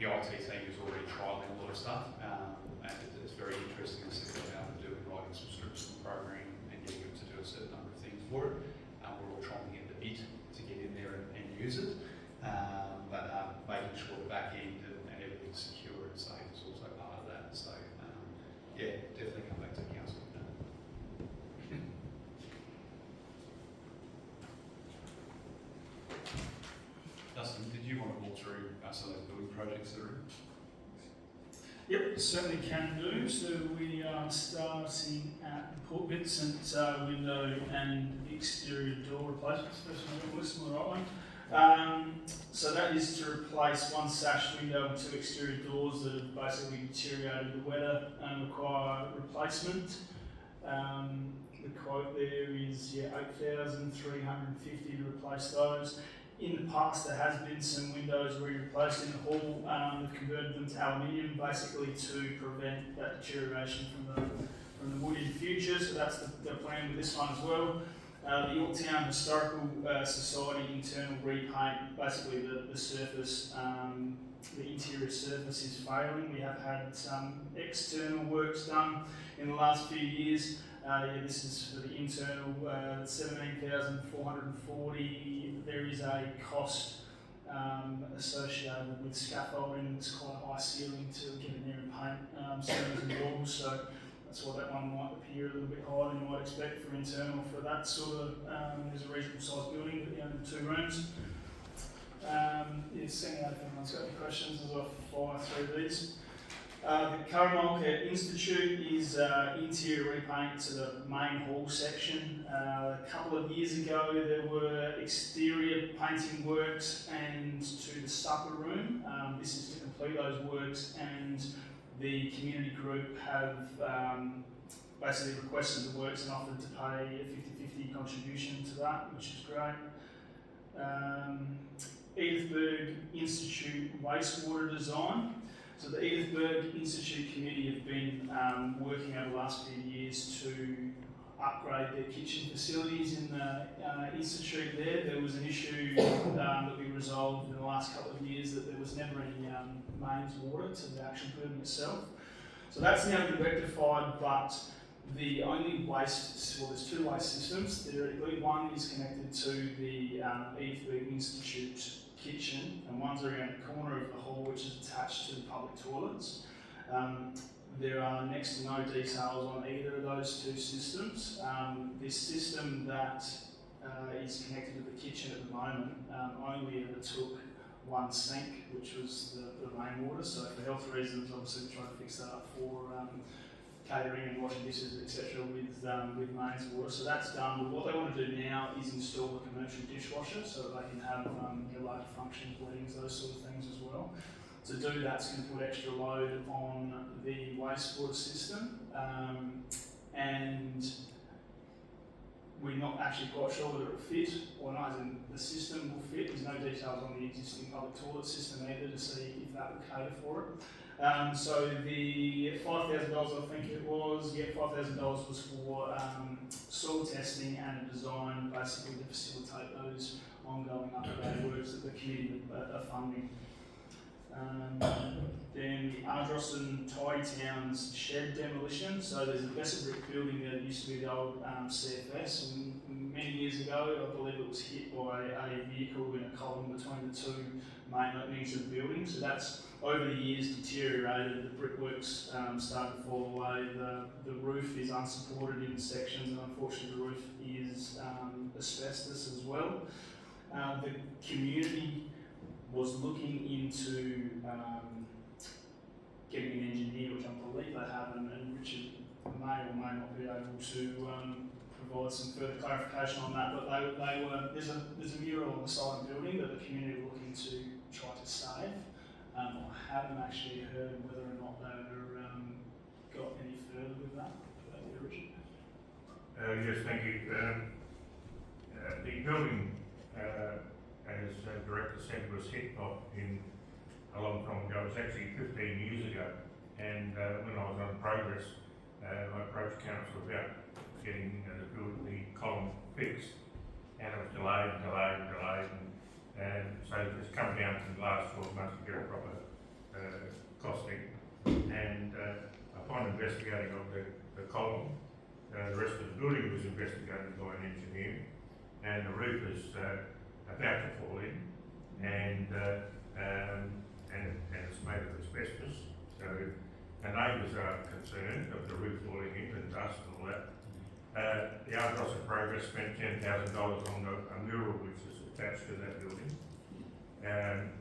the IT team who's already trialling a lot of stuff, and it's very interesting to see what they're able to do in writing some scripts and programming and getting them to do a certain number of things for it. We're all trying to get the bit to get in there and use it, but making sure the back end and everything's secure and safe is also part of that. So yeah, definitely come back to the council with that. Dustin, did you want to walk through some of those building projects that are in? Yep, certainly can do. So we are starting at Port Vincent window and exterior door replacements. First one on the list, the right one. So that is to replace one sash window and two exterior doors that have basically deteriorated with the weather and require replacement. The quote there is $8,350 to replace those. In the past, there has been some windows we replaced in the hall. We've converted them to aluminium, basically to prevent that deterioration from the wood in future. So that's the plan with this one as well. The Yorktown Historical Society internal repaint, basically the surface, the interior surface is failing. We have had some external works done in the last few years. This is for the internal, $17,440. There is a cost associated with scaffolding. It's quite a high ceiling to get in there and paint ceilings and walls. So that's why that one might appear a little bit higher than you might expect for internal for that sort of, there's a reasonable sized building, but only 2 rooms. Seeing if anyone's got any questions as I fly through these. The Karamolka Institute is interior repaint to the main hall section. A couple of years ago there were exterior painting works and to the supper room. This is to complete those works, and the community group have basically requested the works and offered to pay a 50-50 contribution to that, which is great. Edithburgh Institute wastewater design. So the Edithburgh Institute Committee have been working over the last few years to upgrade their kitchen facilities in the institute there. There was an issue that we resolved in the last couple of years, that there was never any mains water to the actual building itself. So that's now been rectified, but the only waste, well, there's two waste systems theoretically. One is connected to the Edithburgh Institute kitchen, and one's around the corner of the hall, which is attached to the public toilets. There are next to no details on either of those two systems. This system that is connected to the kitchen at the moment only ever took one sink, which was the main water. So for health reasons, obviously we try to fix that up for catering and washing dishes, etc. with mains water. So that's done. But what they want to do now is install a commercial dishwasher so that they can have larger functions, weddings, those sort of things as well. To do that, it's going to put extra load on the wastewater system, and we're not actually quite sure whether it will fit or not, as in the system will fit. There's no details on the existing public toilet system either to see if that will cater for it. So the $5,000, I think it was, $5,000 was for soil testing and a design basically to facilitate those ongoing upgrade works that the committee are funding. Then the Ardrossan Tidy Towns shed demolition. So there's a vessel brick building that used to be the old CFS, and many years ago I believe it was hit by a vehicle in a column between the two main openings of the building. So that's over the years deteriorated. The brickworks started to fall away. The roof is unsupported in sections, and unfortunately the roof is asbestos as well. The community was looking into getting an engineer, which I believe they have, and Richard may or may not be able to provide some further clarification on that. But they were there's a mural on the side of the building that the community were looking to try to save. I haven't actually heard whether or not they've got any further with that. Richard? Yes, thank you. The building, as Director said, was hit in a long time ago. It was actually 15 years ago, and when I was on progress, I approached council about getting the column fixed, and it was delayed, and so it's come down to the last 12 months to get a proper costing. And upon investigating of the column, the rest of the building was investigated by an engineer, and the roof is about to fall in, and it's made of asbestos. So the neighbours are concerned of the roof falling in and dust and all that. The Ardrossan Progress spent $10,000 on a mural which is attached to that building,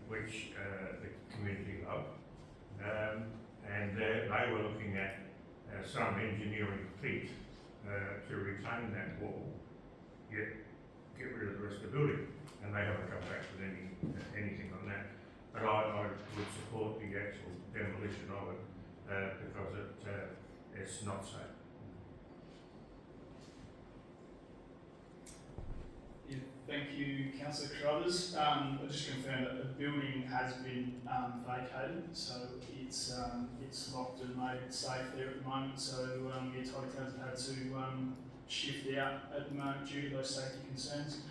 which the community loved. And they were looking at some engineering feat to retain that wall, yet get rid of the rest of the building, and they haven't come back with anything on that. But I would support the actual demolition of it because it's not safe. Yeah, thank you, Councillor Carruthers. I'll just confirm that the building has been vacated, so it's locked and made safe there at the moment. So Tidy Towns have had to shift out at the moment due to those safety concerns.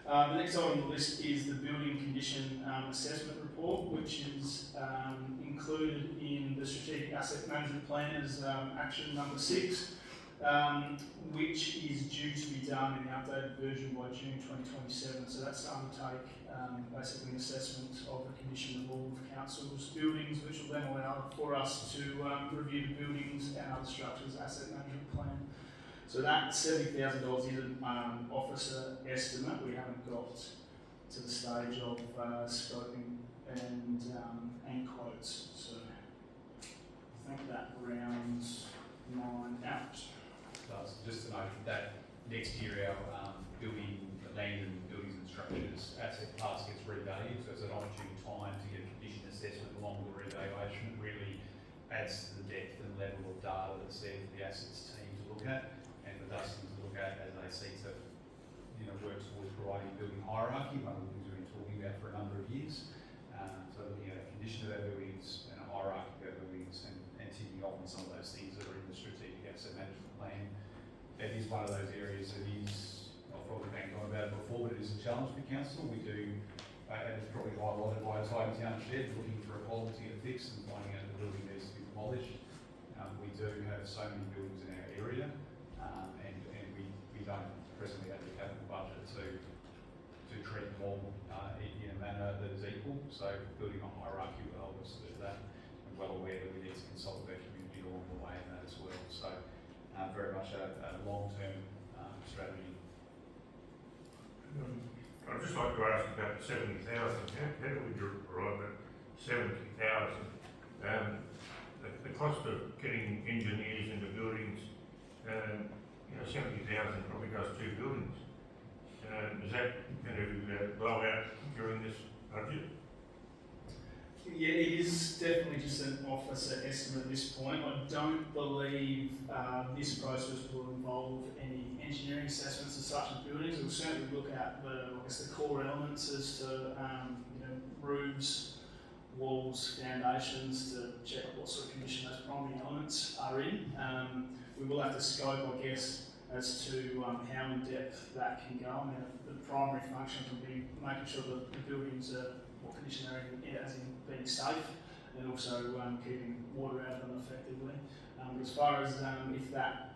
The next item on the list is the building condition assessment report, which is included in the strategic asset management plan as action number 6. Which is due to be done in the updated version by June 2027. So that's to undertake basically an assessment of the condition of all of council's buildings, which will then allow for us to review the buildings and other structures asset management plan. So that $70,000 is an officer estimate. We haven't got to the stage of scoping and quotes. So I think that rounds mine out. Just to note that next year our building, land and buildings and structures asset class gets revalued, so it's an opportune time to get a condition assessment along the revaluation. It really adds to the depth and level of data that's there for the assets team to look at, and for Dustin to look at as they seek to, work towards providing a building hierarchy, one of the things we've been talking about for a number of years. So looking at a condition of our buildings and a hierarchy of our buildings and ticking off on some of those things that are in the strategic asset management plan. That is one of those areas that is, I've probably been on about it before, but it is a challenge for council. We do, and it's probably highlighted by a time town shed, looking for equality and fix and finding out the building needs to be demolished. We do have so many buildings in our area, and we don't presently have the capital budget to treat them all in a manner that is equal. So building a hierarchy will help us do that. I'm well aware that we need to consult with our community along the way in that as well. So very much a long-term strategy. I'd just like to ask about the 70,000. How do we arrive at 70,000? The cost of getting engineers into buildings, 70,000 probably goes 2 buildings. Is that going to blow out during this budget? Yeah, it is definitely just an officer estimate at this point. I don't believe this process will involve any engineering assessments as such of buildings. It will certainly look at the core elements as to roofs, walls, foundations, to check what sort of condition those primary elements are in. We will have to scope, I guess, as to how in depth that can go. I mean, the primary function will be making sure that the buildings are what condition they're in, as in being safe, and also keeping water out of them effectively. As far as if that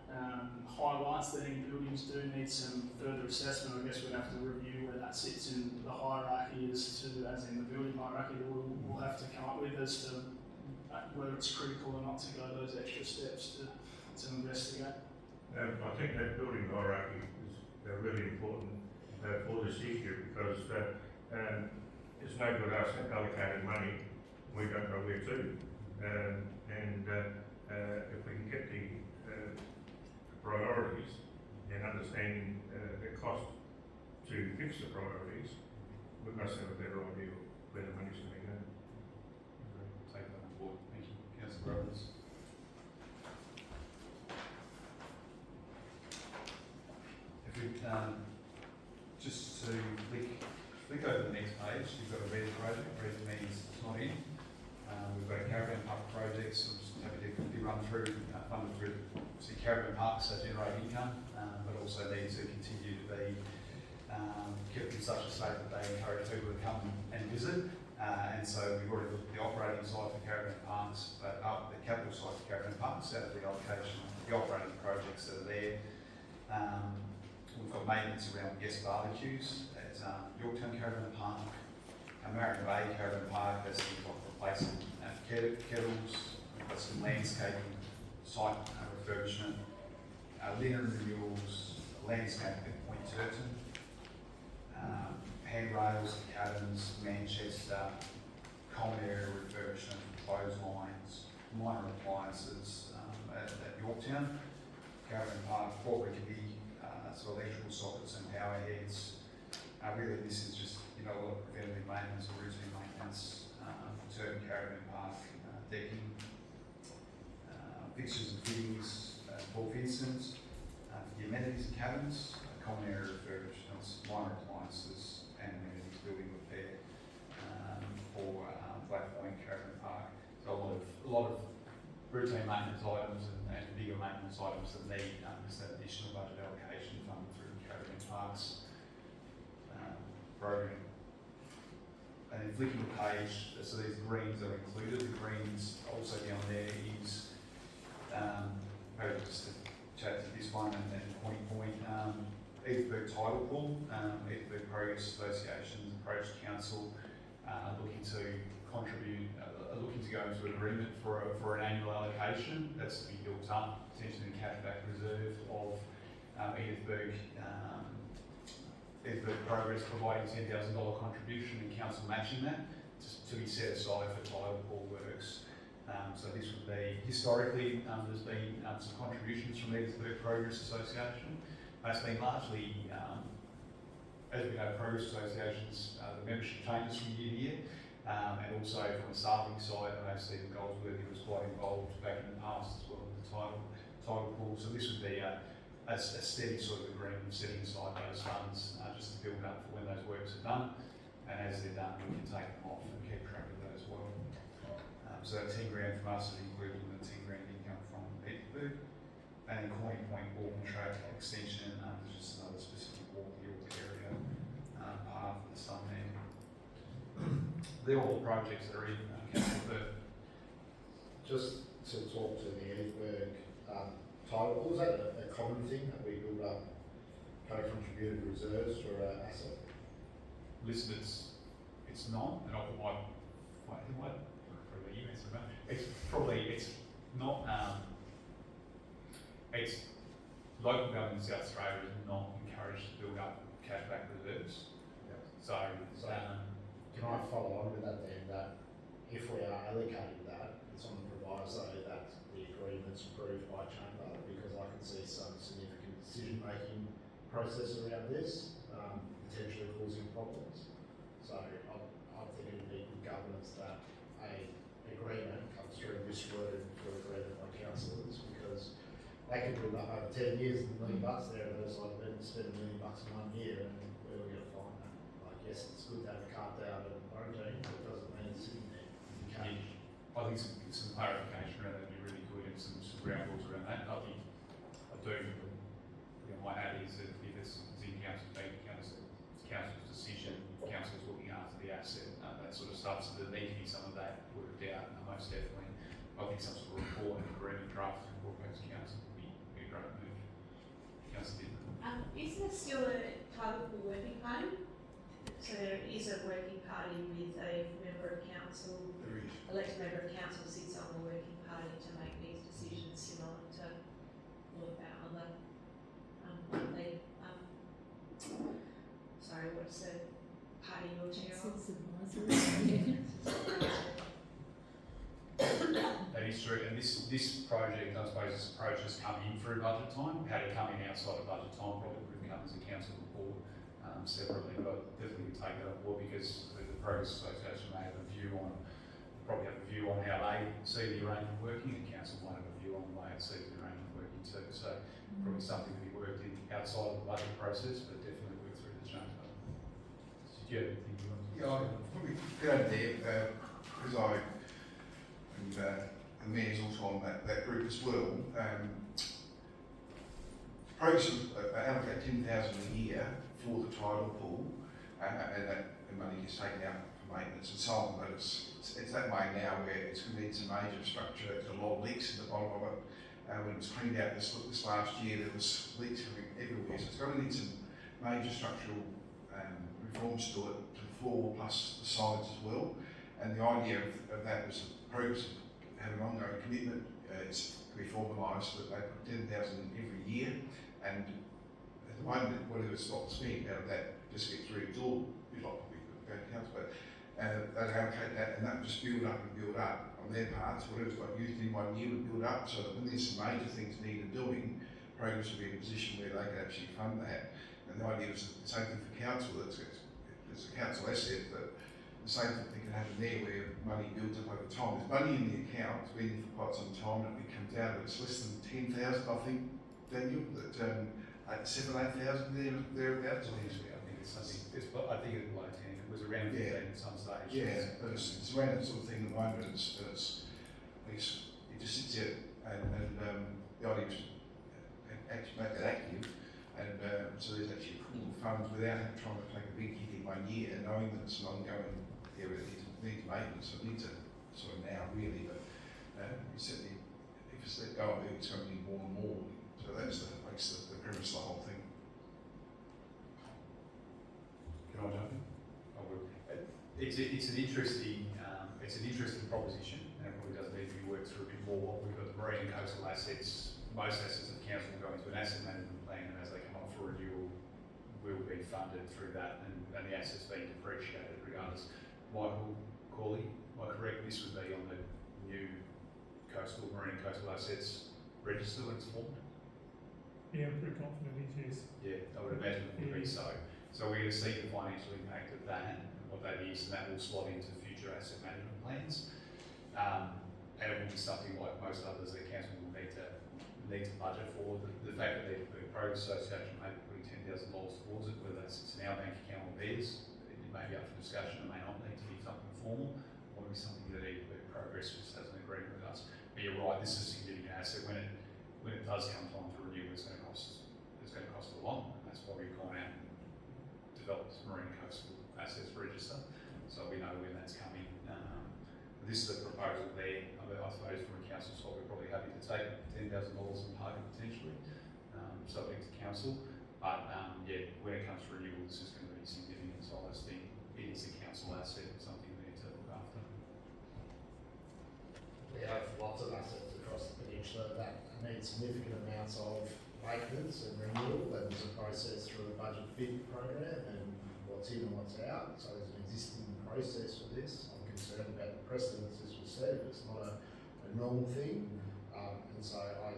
highlights that any buildings do need some further assessment, I guess we'd have to review where that sits in the hierarchy as in the building hierarchy that we'll have to come up with as to whether it's critical or not to go those extra steps to investigate. I think that building hierarchy is really important for this issue, because it's no good us allocating money, we don't know where to. If we can get the priorities and understanding the cost to fix the priorities, we must have a better idea of where the money's going to go. Take that on board. Thank you, Councillor Roberts. If we just to flick over the next page, you've got a red project. Red means it's not in. We've got a caravan park project, so I'm just happy to quickly run through, funded through caravan parks that generate income, but also need to continue to be kept in such a state that they encourage people to come and visit. And so we've already looked at the operating side for caravan parks, but up the capital side for caravan parks, out of the allocation of the operating projects that are there. We've got maintenance around guest barbecues at Yorktown Caravan Park, Marion Bay Caravan Park, that's replacing kettles. We've got some landscaping, site refurbishment, linen renewals, landscaping at Point Turton, handrails, cabins, Manchester, common area refurbishment, clotheslines, minor appliances at Yorktown Caravan Park, Port Rickaby, so electrical sockets and power heads. Really, this is just a lot of preventative maintenance or routine maintenance. Turton Caravan Park decking, fixtures and fittings, Port Vincent, the amenities and cabins, common area refurbishments, minor appliances, and amenities building repair for Black Point Caravan Park. So a lot of routine maintenance items and bigger maintenance items that need just that additional budget allocation funded through the Caravan Parks program. And then flicking the page, so these greens are included. The greens also down there is, maybe just to chat to this one and point, Edithburgh Tidal Pool, Edithburgh Progress Associations approached council looking to contribute, looking to go into an agreement for an annual allocation that's to be built up, potentially in the cashback reserve of Edithburgh Progress providing $10,000 contribution and council matching that to be set aside for tidal pool works. So this would be, historically, there's been some contributions from the Edinburgh Progress Association. It's been largely, as we know, progress associations, the membership changes from year to year, and also from a staffing side, I know Stephen Goldsworthy was quite involved back in the past as well with the title pool. So this would be a steady sort of agreement, setting aside those funds just to build up for when those works are done, and as they're done, we can take them off and keep track of that as well. So that 10 grand from us is included in the 10 grand income from Edinburgh. And the Corny Point walking track extension, there's just another specific walk area path that's done there. They're all the projects that are in Council Perth. Just to talk to the Edinburgh title, was that a common thing that we build up co-contributed reserves for our asset? Listen, it's not, and I might probably you answer that. It's not. It's local government in South Australia is not encouraged to build up cashback reserves. Yep. So, Can I follow on with that then, that if we are allocating that, it's on the proviso that the agreement's approved by Chamber, because I can see some significant decision-making process around this, potentially causing problems. So I think it'd be good governance that a agreement comes through this route for agreement by councillors, because they could build up over 10 years and $1 million there, and it's like they're spending $1 million in 1 year, and where are we going to find that? Like, yes, it's good to have it carved out and quarantine, but it doesn't mean it's sitting there. I think some clarification around that would be really good, and some ground rules around that. I do. My add is that if it's in council's decision, council's looking after the asset, that sort of stuff. So there need to be some of that worked out. Most definitely, I think some sort of report and agreement draft report goes to council would be a great move. Council did. Is there still a title pool working party? So there is a working party with a member of council, There is. elected member of council sits on the working party to make these decisions, similar to all of our other, sorry, what's the party you're chair of? That is true, and this project, I suppose, this approach has come in through budget time. Had it come in outside of budget time, probably would have come as a council report separately, but definitely take that on board, because the Progress Association may have a view on, probably have a view on how they see the arrangement working, and council might have a view on the way it sees the arrangement working too. So probably something to be worked in outside of the budget process, but definitely work through the change. Did you have anything you want to say? Yeah, I'd probably go there, because and the Mayor's also on that group as well. Progress allocate 10,000 a year for the tidal pool, and that money gets taken out for maintenance and so on, but it's that way now where it's going to need some major structure. There's a lot of leaks at the bottom of it. When it was cleaned out this last year, there was leaks everywhere, so it's going to need some major structural reforms to it, to the floor plus the sides as well. And the idea of that was that Progress had an ongoing commitment. It's to be formalised that they put 10,000 every year, and at the moment, whatever stock spent out of that just gets reabsorbed. You'd like probably go to council, but they'd allocate that, and that would just build up and build up on their parts. Whatever's got used in 1 year would build up, so that when there's some major things needed doing, Progress would be in a position where they could actually fund that. And the idea is the same thing for council. It's a council asset, but the same thing can happen there where money builds up over time. There's money in the account, it's been for quite some time, and it comes down to it's less than 10,000, I think, Daniel, that 7,000, 8,000 thereabouts. I think it's below 10. It was around 15 at some stage. Yeah, but it's around that sort of thing at the moment. It just sits there, and the idea is to actually make that active, and so there's actually a pool of funds without trying to take a big hit in 1 year, and knowing that it's an ongoing area that needs maintenance. It needs it sort of now really, but certainly if it's let go of it, it's going to need more and more. So makes the premise of the whole thing. Can I jump in? I will. It's an interesting proposition, and it probably does need to be worked through a bit more. We've got the marine and coastal assets. Most assets of the council will go into an asset management plan, and as they come up for renewal, will be funded through that, and the assets being depreciated regardless. Michael Corley, am I correct? This would be on the new marine and coastal assets register when it's formed? Yeah, I'm pretty confident it is, yes. Yeah, I would imagine it would be so. So we're going to see the financial impact of that, and what that is, and that will slot into future asset management plans. And it will be something like most others that council will need to budget for. The fact that the Progress Association may be putting $10,000 towards it, whether that sits in our bank account or theirs, it may be up for discussion. It may not need to be something formal, or be something that Progress just has an agreement with us. But you're right, this is a significant asset. When it does come time to renew, it's going to cost a lot, and that's why we've gone out and developed this marine coastal assets register, so we know when that's coming. This is a proposal there. I suppose from a council side, we're probably happy to take $10,000 and pay it potentially, subject to council. But yeah, when it comes to renewal, this is going to be significant. So I just think it is a council asset, something we need to look after. We have lots of assets across the peninsula that need significant amounts of maintenance and renewal, and there's a process through the budget bid program and what's in and what's out. So there's an existing process for this. I'm concerned about the precedence this was set. It's not a normal thing, and so I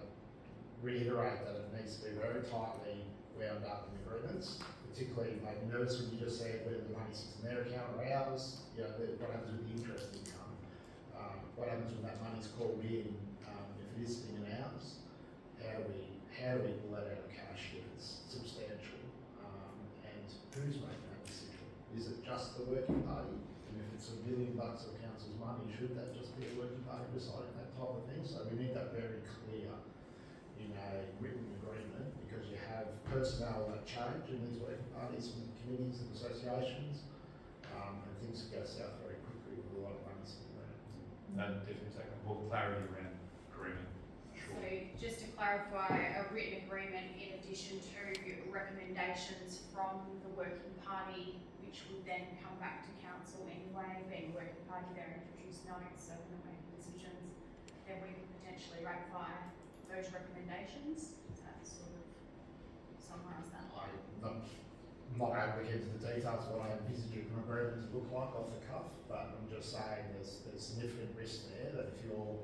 reiterate that it needs to be very tightly wound up in agreements. Particularly, made me nervous when you just said whether the money sits in their account or ours. You know, what happens with the interest income? What happens when that money's called in? If it is sitting in ours, how do we pull that out of cash if it's substantial? And who's making that decision? Is it just the working party? And if it's $1 million of council's money, should that just be a working party deciding that type of thing? So we need that very clear in a written agreement, because you have personnel that change in these working parties and committees and associations, and things go south very quickly with a lot of money sitting there. And definitely take more clarity around agreement. So just to clarify, a written agreement in addition to recommendations from the working party, which would then come back to council anyway, being a working party, they're introduced notes, so we're not making decisions, then we could potentially ratify those recommendations. Does that sort of summarise that? I'm not able to get into the details of what I envisage an agreement to look like off the cuff, but I'm just saying there's significant risk there that if you're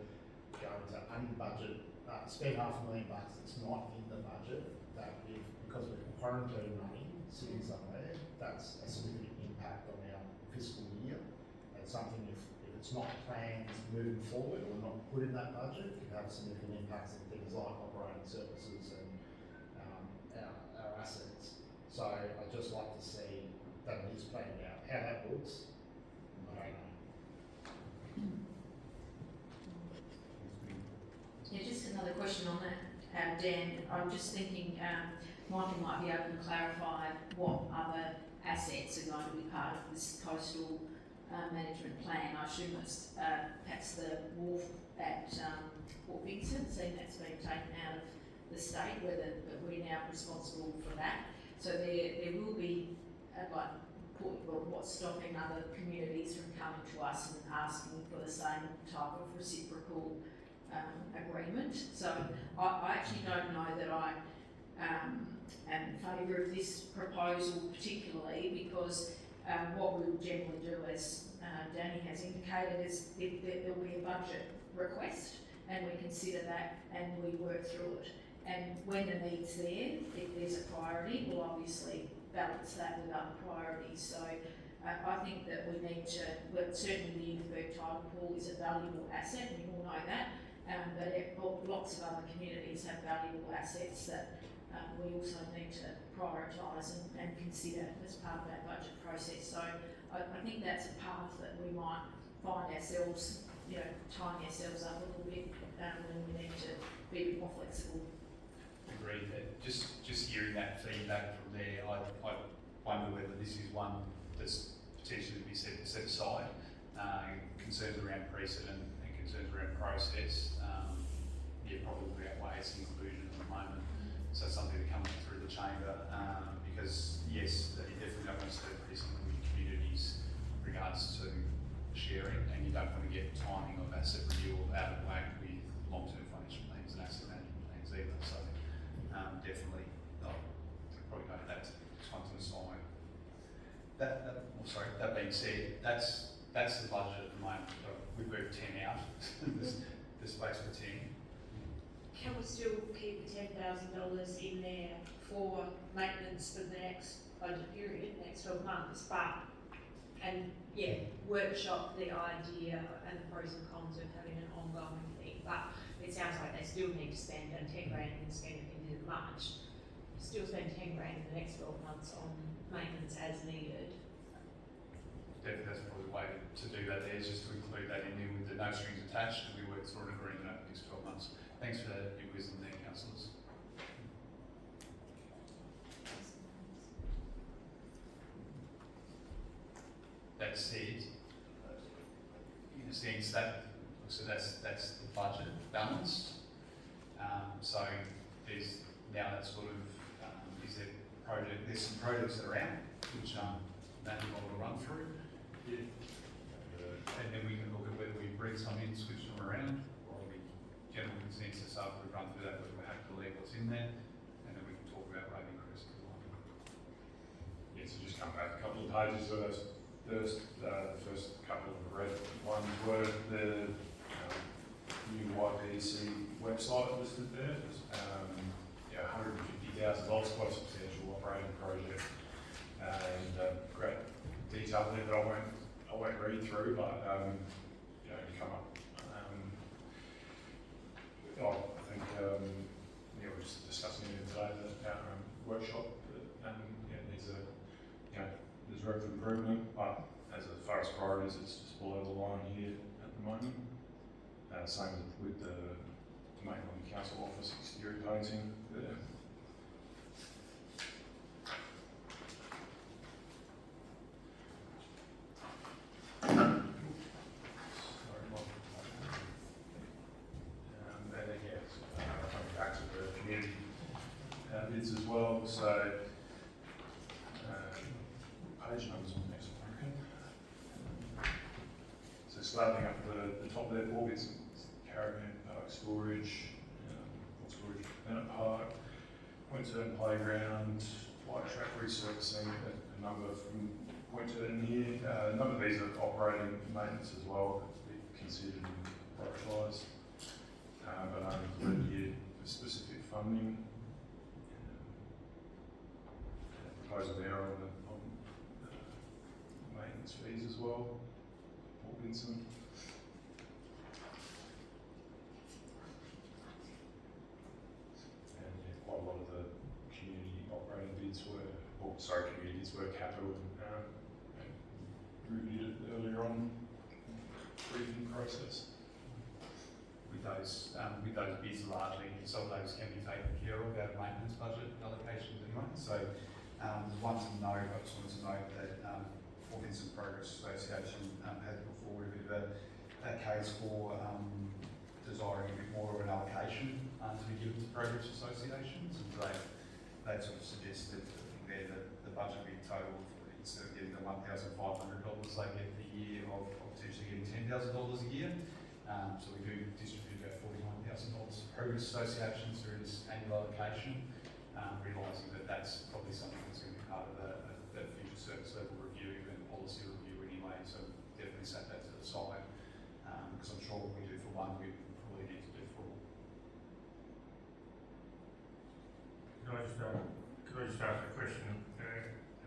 going to unbudget, spend $500,000 that's not in the budget, that because we've quarantined money sitting somewhere, that's a significant impact on our fiscal year. And something if it's not planned moving forward or not put in that budget, it can have significant impacts on things like operating services and our assets. So I'd just like to see that it is planned out. How that looks, I don't know. Yeah, just another question on that, Dan. I'm just thinking Michael might be able to clarify what other assets are going to be part of this coastal management plan. I assume it's perhaps the wharf at Port Vincent, seeing that's been taken out of the state, whether we're now responsible for that. So there will be what's stopping other communities from coming to us and asking for the same type of reciprocal agreement. So I actually don't know that I am in favour of this proposal particularly, because what we will generally do, as Danny has indicated, is there will be a budget request and we consider that and we work through it. And when the need's there, if there's a priority, we'll obviously balance that with other priorities. So I think that we need to, well, certainly the Inverberg tidal pool is a valuable asset, we all know that, but lots of other communities have valuable assets that we also need to prioritise and consider as part of that budget process. So I think that's a path that we might find ourselves, tying ourselves up a little bit when we need to be a bit more flexible. Agreed. Just hearing that feedback from there, I wonder whether this is one that's potentially to be set aside. Concerns around precedent and concerns around process, probably outweigh its inclusion at the moment. So something to come through the chamber, because yes, you definitely don't want to set a precedent with communities in regards to sharing, and you don't want to get timing of asset renewal out of whack with long-term financial plans and asset management plans either. So definitely, probably note that just one to the side. That being said, that's the budget at the moment. We've moved 10 out. the space for 10. Can we still keep $10,000 in there for maintenance for the next budget period, next 12 months, workshop the idea and the pros and cons of having an ongoing thing, but it sounds like they still need to spend, and 10 grand and spend it in March, still spend 10 grand in the next 12 months on maintenance as needed. Definitely, that's probably the way to do that there, is just to include that in there with the no strings attached, and we work through an agreement over the next 12 months. Thanks for your wisdom there, councillors. That said, in a sense that, so that's the budget balance. So there's now that sort of, there's some projects that are out, which Matt will run through. Yeah. And then we can look at whether we bring some in, switch them around, or we general consensus after we've run through that, whether we're happy to leave what's in there, and then we can talk about rate increase as well. Yeah, so just come back a couple of pages. So those the first couple of red ones were the new YPC website listed there. $150,000, quite a substantial operating project, and great detail there that I won't read through, but you come up. I think we were just discussing it today at our workshop. There's room for improvement, but as far as priorities, it's just below the line here at the moment. Same with the Maitland Council Office exterior painting there. Coming back to the community bids as well. So page numbers on the next one, okay. So starting up the top there, all bids, caravan park storage, Bennett Park, Point Turn Playground, light track resurfacing, a number from Point Turn here. A number of these are operating maintenance as well, that be considered and prioritised, but only included here for specific funding. Proposal there on maintenance fees as well, Port Vincent. And quite a lot of the community operating bids were capital and reviewed it earlier on in the briefing process. With those bids largely, some of those can be taken care of out of maintenance budget allocations anyway. So there's one to note, I just wanted to note that Port Vincent Progress Association has put forward a bit of a case for desiring a bit more of an allocation to be given to progress associations, and they sort of suggested that the budget be total, instead of getting the $1,500 they get a year of potentially getting $10,000 a year. So we do distribute about $49,000 to progress associations through this annual allocation, realising that that's probably something that's going to be part of the future service level review and policy review anyway. So definitely set that to the side, because I'm sure what we do for one, we probably need to do for all. Could I just ask a question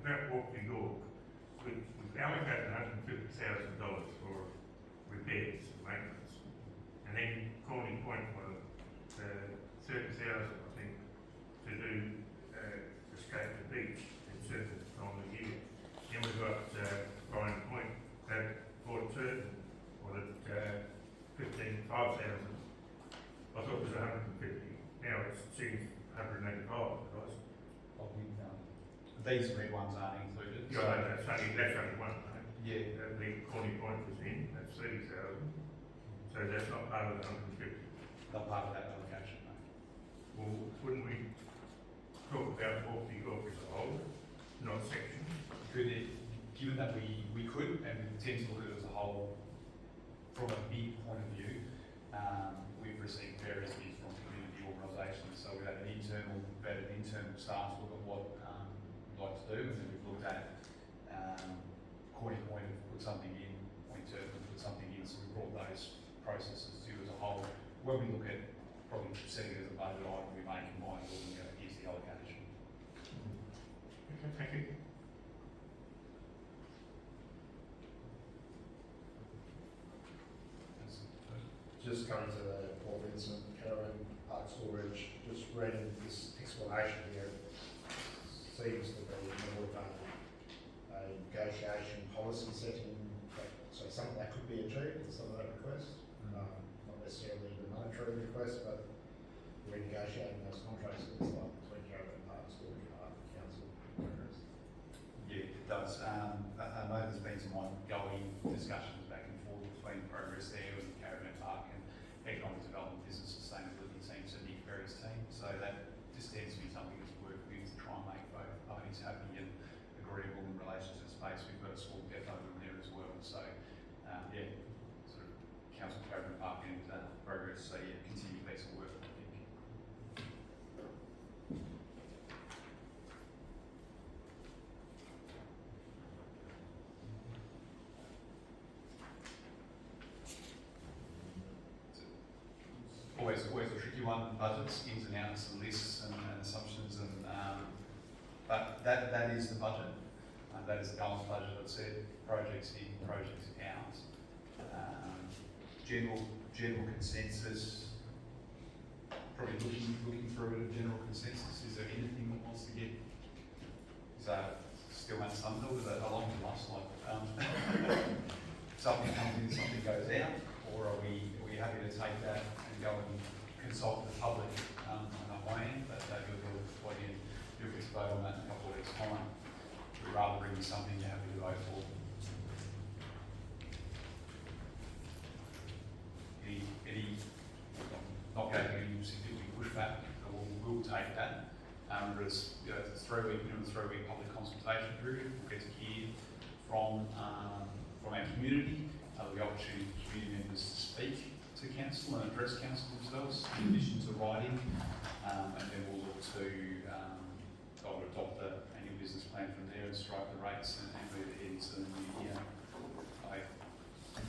about Yorke Peninsula? We've allocated $150,000 for repairs and maintenance, and then Corning Point was 30,000, I think, to do escape the beach in certain time of the year. Then we've got Brian Point at Port Turton, or at 5,000. I thought it was 150. Now it seems 185. These red ones aren't included. Yeah, that's only one, right? Yeah. The Corning Point was in, that's 30,000. So that's not part of the 150. Not part of that allocation, no. Well, wouldn't we talk about Yorke Peninsula as a whole, not section? Given that we could, and we tend to look at it as a whole, from a bid point of view, we've received various bids from community organisations. So we've had an internal staff look at what we'd like to do, and then we've looked at Corning Point have put something in, Point Turton put something in, so we brought those processes to as a whole when we look at probably setting it as a budget item, we may combine it all and go, here's the allocation. Okay, thank you. Just coming to the Port Vincent caravan park storage, just reading this explanation here, seems to be more of a negotiation policy setting, so some of that could be achieved with some of that request, not necessarily the monetary request, but renegotiating those contracts with like between caravan park storage park and council. Yeah, it does. I know there's been some ongoing discussions back and forth between Progress there and Caravan Park and Economic Development, Business Sustainability teams and the various teams. So that just tends to be something that's worked with to try and make both parties happy and agreeable in relation to the space. We've got a small depot in there as well. So yeah, sort of Council Caravan Park and Progress. So yeah, continued piece of work, I think. Always a tricky one, budgets, ins and outs and lists and assumptions and but that is the budget. That is the balanced budget. I've said projects in, projects out. General consensus. Probably looking through it, a general consensus. Is there anything that wants to get? Is that still at some level? Is that along the last like something comes in, something goes out, or are we happy to take that and go and consult the public on that way? But you'll get to vote on that in a couple of weeks' time. We'd rather bring you something you're happy to vote for. Any not going to any significant pushback, we'll take that. There's it's a 3-week public consultation period. We'll get to hear from our community, the opportunity for community members to speak to council and address council themselves, in addition to writing, and then we'll look to adopt the annual business plan from there and strike the rates and move ahead into the new year.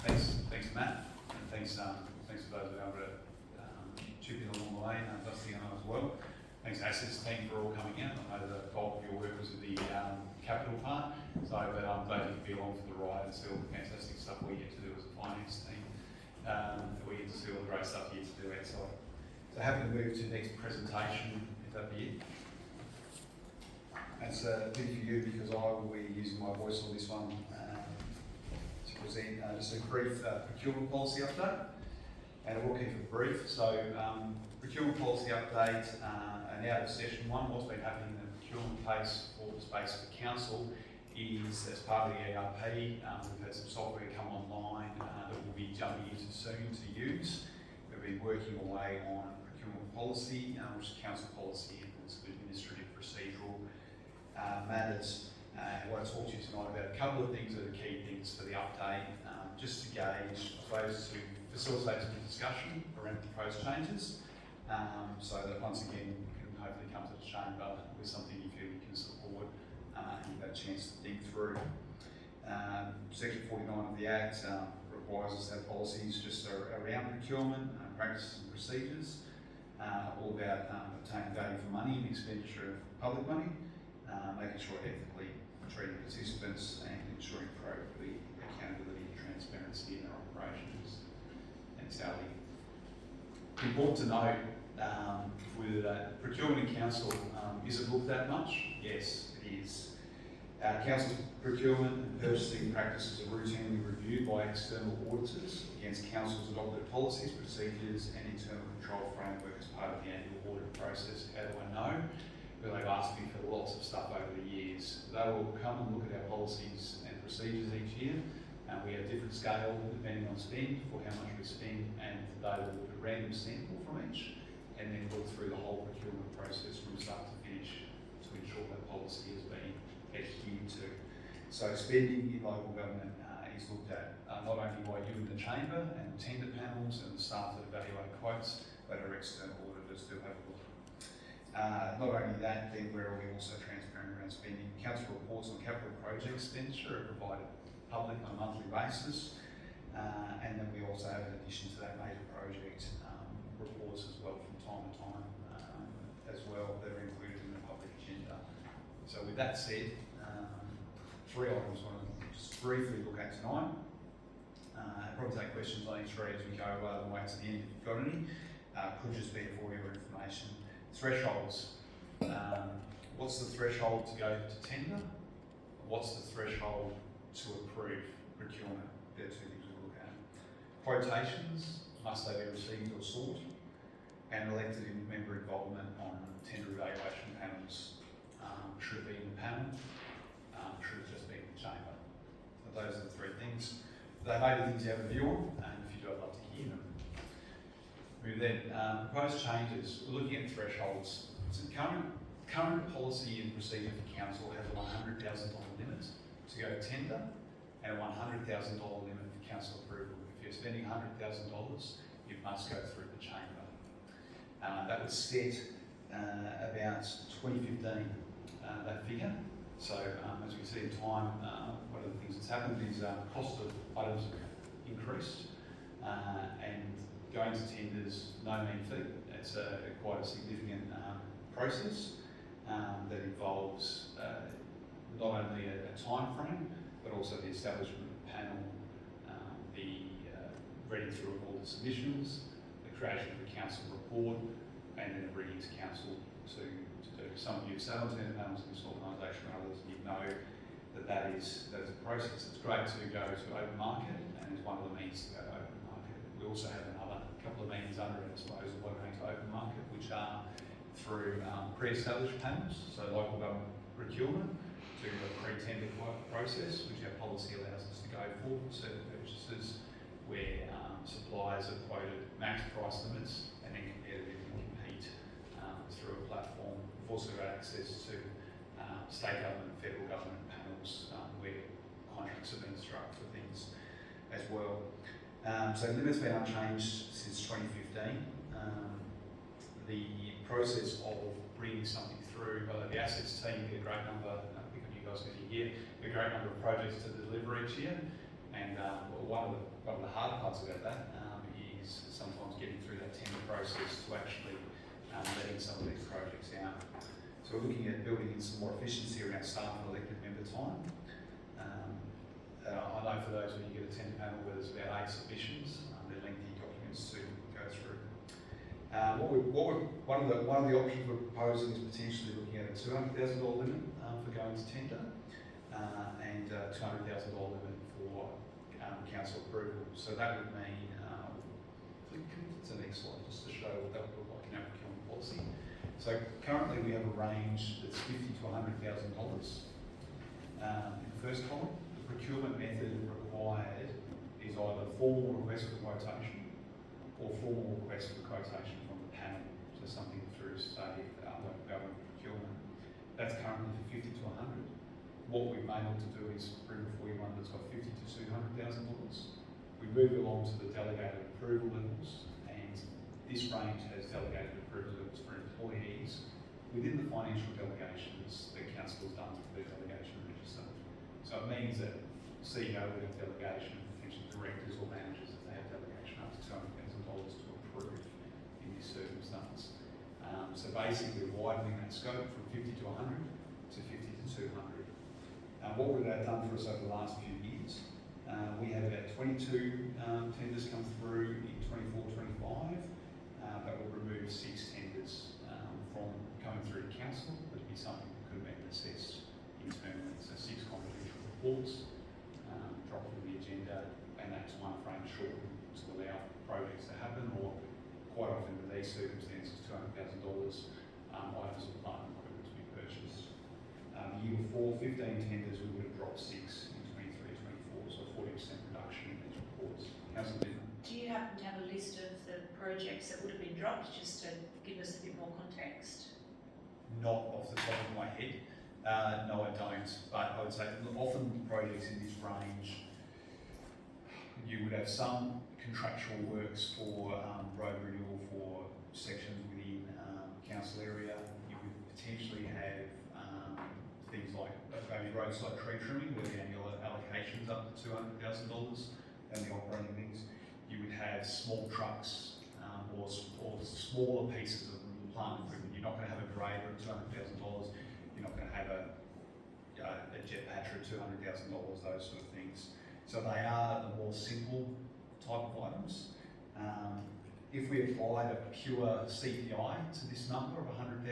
Thanks Matt, and thanks for those who are able to chip in along the way, and Dusty and I as well. Thanks Assets team for all coming out. I know the bulk of your work was at the capital part, so but I'm glad you could be along for the ride and see all the fantastic stuff we get to do as a finance team. We get to see all the great stuff you get to do outside. So happy to move to the next presentation, if that be it. That's a big for you because I will be using my voice on this one to present just a brief procurement policy update. And I will keep it brief. So procurement policy update, an out of session one. What's been happening in the procurement case for the space for council is, as part of the ERP, we've had some software come online that we'll be jumping into soon to use. We've been working away on procurement policy, which is council policy and some administrative procedural matters. What I'll talk to you tonight about a couple of things that are key things for the update, just to gauge, I suppose, to facilitate some discussion around proposed changes, so that once again you can hopefully come to the chamber with something you feel you can support and give that chance to think through. Section 49 of the Act requires us to have policies just around procurement, practices and procedures, all about obtaining value for money and expenditure of public money, making sure ethically treating participants and ensuring appropriate accountability and transparency in their operations and tally. Important to note with procurement in council, is it looked at much? Yes, it is. Council's procurement and purchasing practices are routinely reviewed by external auditors against council's adopted policies, procedures and internal control framework as part of the annual audit process. How do I know? Well, they've asked me for lots of stuff over the years. They will come and look at our policies and procedures each year. We have different scale depending on spend for how much we spend, and they will look at a random sample from each and then look through the whole procurement process from start to finish to ensure that policy has been adhered to. So spending in local government is looked at not only by you in the chamber and tender panels and the staff that evaluate quotes, but our external auditors do have a look. Not only that, then we're also transparent around spending. Council reports on capital project expenditure are provided public on a monthly basis, and then we also have, in addition to that major project reports as well from time to time as well that are included in the public agenda. So with that said, 3 items I want to just briefly look at tonight. Probably take questions on each three as we go rather than wait to the end if you've got any. Could just be for your information. Thresholds. What's the threshold to go to tender? What's the threshold to approve procurement? They're two things we look at. Quotations, must they be received or sought? And elected member involvement on tender evaluation panels. Should it be in the panel? Should it just be in the chamber? So those are the three things. They may be things you have a view on, and if you do, I'd love to hear them. Move then. Proposed changes. We're looking at thresholds. So current policy and procedure for council has a $100,000 limit to go tender and a $100,000 limit for council approval. If you're spending $100,000, it must go through the chamber. That was set about 2015, that figure. So as we see in time, one of the things that's happened is cost of items have increased and going to tenders, no mean feat. It's quite a significant process that involves not only a time frame, but also the establishment of the panel, the reading through of all the submissions, the creation of the council report, and then bringing to council to do. Some of you have sat on tender panels in this organisation, others you know that is a process. It's great to go to open market, and it's one of the means to go to open market. We also have another couple of means under it, I suppose, of what going to open market, which are through pre-established panels, so local government procurement, to a pre-tender process, which our policy allows us to go for certain purchases where suppliers are quoted max price limits and then competitively compete through a platform. We've also got access to state government and federal government panels where contracts have been struck for things as well. So the limit's been unchanged since 2015. The process of bringing something through, the assets team get a great number, pick on you guys because you're here, a great number of projects to deliver each year, and one of the hard parts about that is sometimes getting through that tender process to actually letting some of these projects out. So we're looking at building in some more efficiency around staff and elected member time. I know for those when you get a tender panel where there's about 8 submissions, they're lengthy documents to go through. One of the options we're proposing is potentially looking at a $200,000 limit for going to tender and a $200,000 limit for council approval. So that would mean, it's the next slide just to show what that would look like in our procurement policy. So currently we have a range that's $50,000 to $100,000. In the first column, the procurement method required is either formal request for quotation or formal request for quotation from the panel, so something through, say, local government procurement. That's currently for $50,000 to $100,000. What we may want to do is bring before you one that's got $50,000 to $200,000. We move along to the delegated approval levels, and this range has delegated approval levels for employees within the financial delegations that council has done through their delegation register. So it means that CEO would have delegation, potentially directors or managers if they have delegation up to $200,000 to approve in this circumstance. So basically widening that scope from 50 to 100 to 50 to 200. What would that done for us over the last few years? We had about 22 tenders come through in 24-25, but we removed 6 tenders from coming through to council. That would be something that could have been assessed internally. So 6 confidential reports dropped from the agenda, and that time frame shortened to allow projects to happen, or quite often in these circumstances, $200,000 items of plant and equipment to be purchased. The year before, 15 tenders, we would have dropped 6 in 23-24, so 40% reduction in these reports. Councillor Denham. Do you happen to have a list of the projects that would have been dropped, just to give us a bit more context? Not off the top of my head. No, I don't. But I would say often projects in this range, you would have some contractual works for road renewal for sections within council area. You would potentially have things like maybe roadside tree trimming, where the annual allocation's up to $200,000 and the operating things. You would have small trucks or smaller pieces of plant equipment. You're not going to have a grader at $200,000. You're not going to have a jet patcher at $200,000. Those sort of things. So they are the more simple type of items. If we applied a pure CPI to this number of 100,000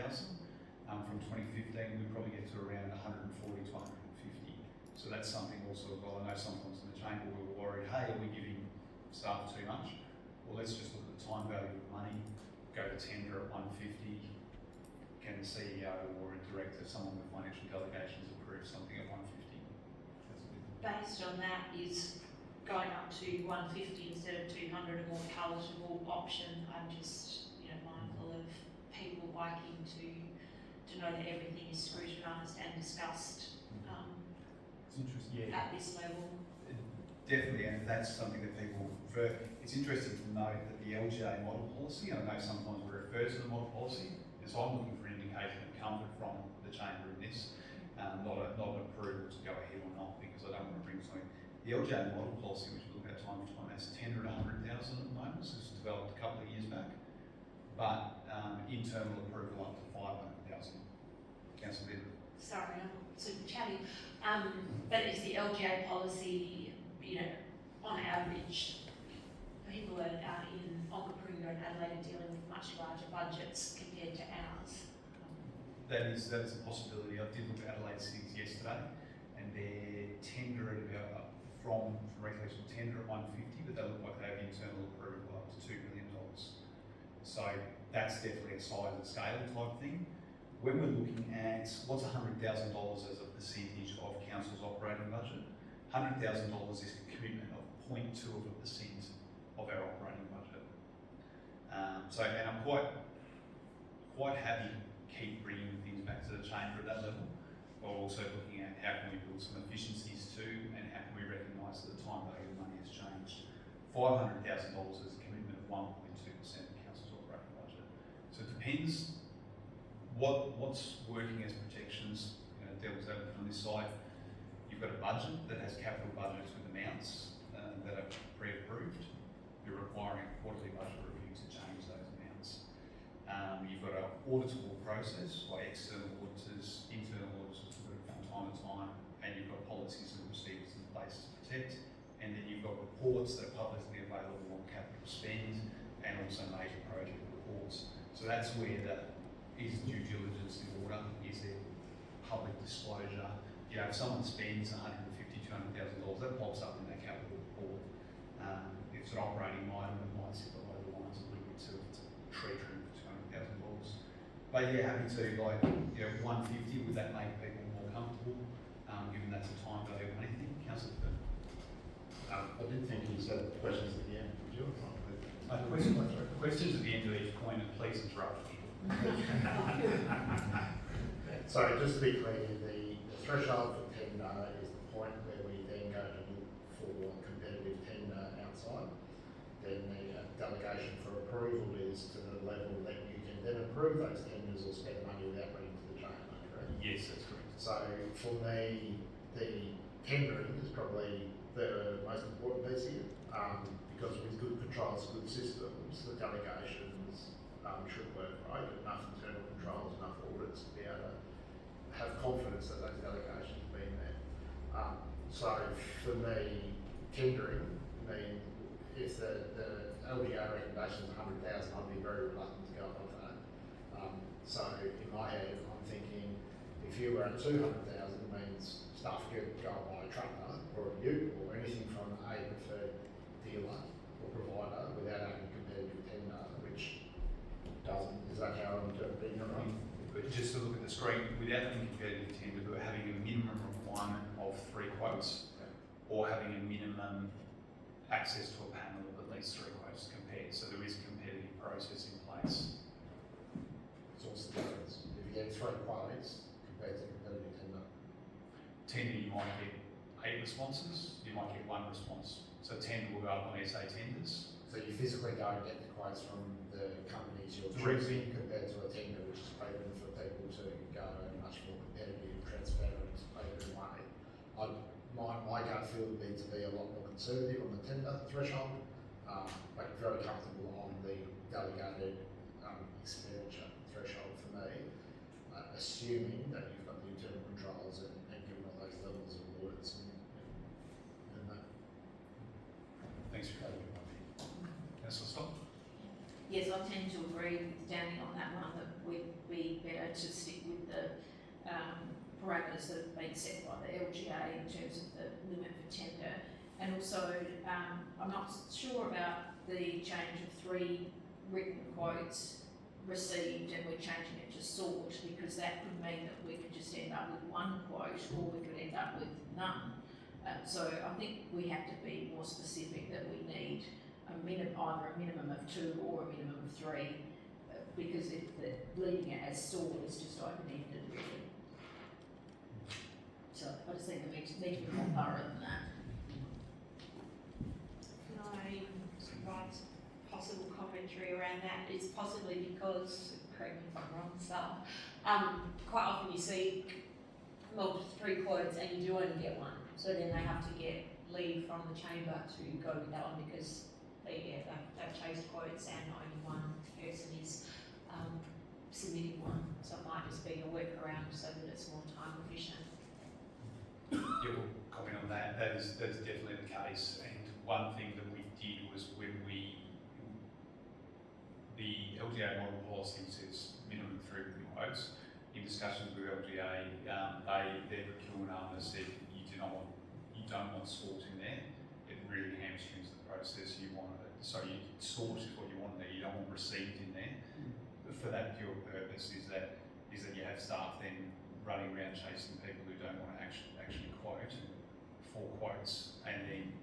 from 2015, we'd probably get to around 140 to 150. So that's something also as well. I know sometimes in the chamber we were worried, hey, are we giving staff too much? Well, let's just look at the time value of money, go to tender at 150. Can the CEO or a director, someone with financial delegations, approve something at 150? Based on that, is going up to 150 instead of 200 a more palatable option? I'm just, mindful of people liking to know that everything is scrutinised and discussed It's interesting, yeah. at this level. Definitely, and that's something that people prefer. It's interesting to note that the LGA model policy, I know sometimes we refer to the model policy, and so I'm looking for an indication of comfort from the chamber in this, not an approval to go ahead or not, because I don't want to bring something. The LGA model policy, which we look at time to time, has tender at 100,000 at the moment. This was developed a couple of years back, but internal approval up to 500,000. Councillor Bennett. Sorry, I'm super chatty. But is the LGA policy, on average, people are on Kapurunga and Adelaide are dealing with much larger budgets compared to ours? That is a possibility. I did look at Adelaide Cities yesterday, and their tender at about from recollection tender at 150, but they look like they have internal approval up to $2 million. So that's definitely a size and scale type thing. When we're looking at what's $100,000 as a percentage of council's operating budget, $100,000 is a commitment of 0.2% of our operating budget. And I'm quite happy to keep bringing things back to the chamber at that level, while also looking at how can we build some efficiencies too, and how can we recognise that the time value of money has changed. $500,000 is a commitment of 1.2% of council's operating budget. So it depends what's working as protections. Devil's advocate on this side, you've got a budget that has capital budgets with amounts that are pre-approved. You're requiring a quarterly budget review to change those amounts. You've got an auditable process by external auditors, internal auditors from time to time, and you've got policies and procedures in place to protect. And then you've got reports that are publicly available on capital spend and also major project reports. So that's where is due diligence in order, is there public disclosure. If someone spends $150,000, $200,000, that pops up in their capital report. If it's an operating item, it might sit below the lines a little bit too. If it's a treasury for $200,000. But yeah, happy to 150. Would that make people more comfortable? Given that's a time value of anything, Councillor Finn. I did think you said questions at the end. Would you? Questions at the end of each point, and please interrupt me. So just to be clear, the threshold for tender is the point where we then go to look for competitive tender outside. Then the delegation for approval is to the level that you can then approve those tenders or spend money without bringing to the chamber, correct? Yes, that's correct. So for me, the tendering is probably the most important piece here, because with good controls, good systems, the delegations should work right, enough internal controls, enough audits to be able to have confidence that those delegations have been there. So for me, tendering, if the LGA recommendation is 100,000, I'd be very reluctant to go above that. So in my head, I'm thinking, if you were at 200,000, it means stuff could go by a trucker or a ute or anything from a preferred dealer or provider without having competitive tender, which doesn't. Is that how I'm interpreting it right? But just to look at the screen, without having competitive tender, but having a minimum requirement of 3 quotes, or having a minimum access to a panel of at least 3 quotes compared. So there is a competitive process in place. So what's the difference? If you get 3 quotes compared to competitive tender? Tender, you might get 8 responses, you might get 1 response. So tender will go up on SA tenders. So you physically go and get the quotes from the companies you're Directly. choosing compared to a tender, which is open for people to go in a much more competitive, transparent, open way. My gut feel would be to be a lot more conservative on the tender threshold, like very comfortable on the delegated expenditure threshold for me, assuming that you've got the internal controls and given all those levels of audits and that. Thanks for covering that. Councillor Scott? Yes, I tend to agree with Danny on that one, that we'd be better to stick with the parameters that have been set by the LGA in terms of the limit for tender. And also, I'm not sure about the change of 3 written quotes received and we're changing it to sought, because that could mean that we could just end up with 1 quote or we could end up with none. So I think we have to be more specific that we need either a minimum of 2 or a minimum of 3, because if leaving it as sought is just open-ended really. So I just think we need to be more thorough than that. Can I provide possible commentary around that? It's possibly because, correct me if I'm wrong, so, quite often you see 3 quotes and you do only get 1. So then they have to get leave from the chamber to go with that one because they've chased quotes and only 1 person is submitting 1. So it might just be a workaround so that it's more time efficient. Yeah, we'll comment on that. That is definitely the case. And one thing that we did was when the LGA model policy says minimum 3 written quotes. In discussions with LGA, their procurement arm has said you don't want sort in there. It really hamstrings the process. Sort is what you want there. You don't want received in there. For that pure purpose is that you have staff then running around chasing people who don't want to actually quote for quotes, and then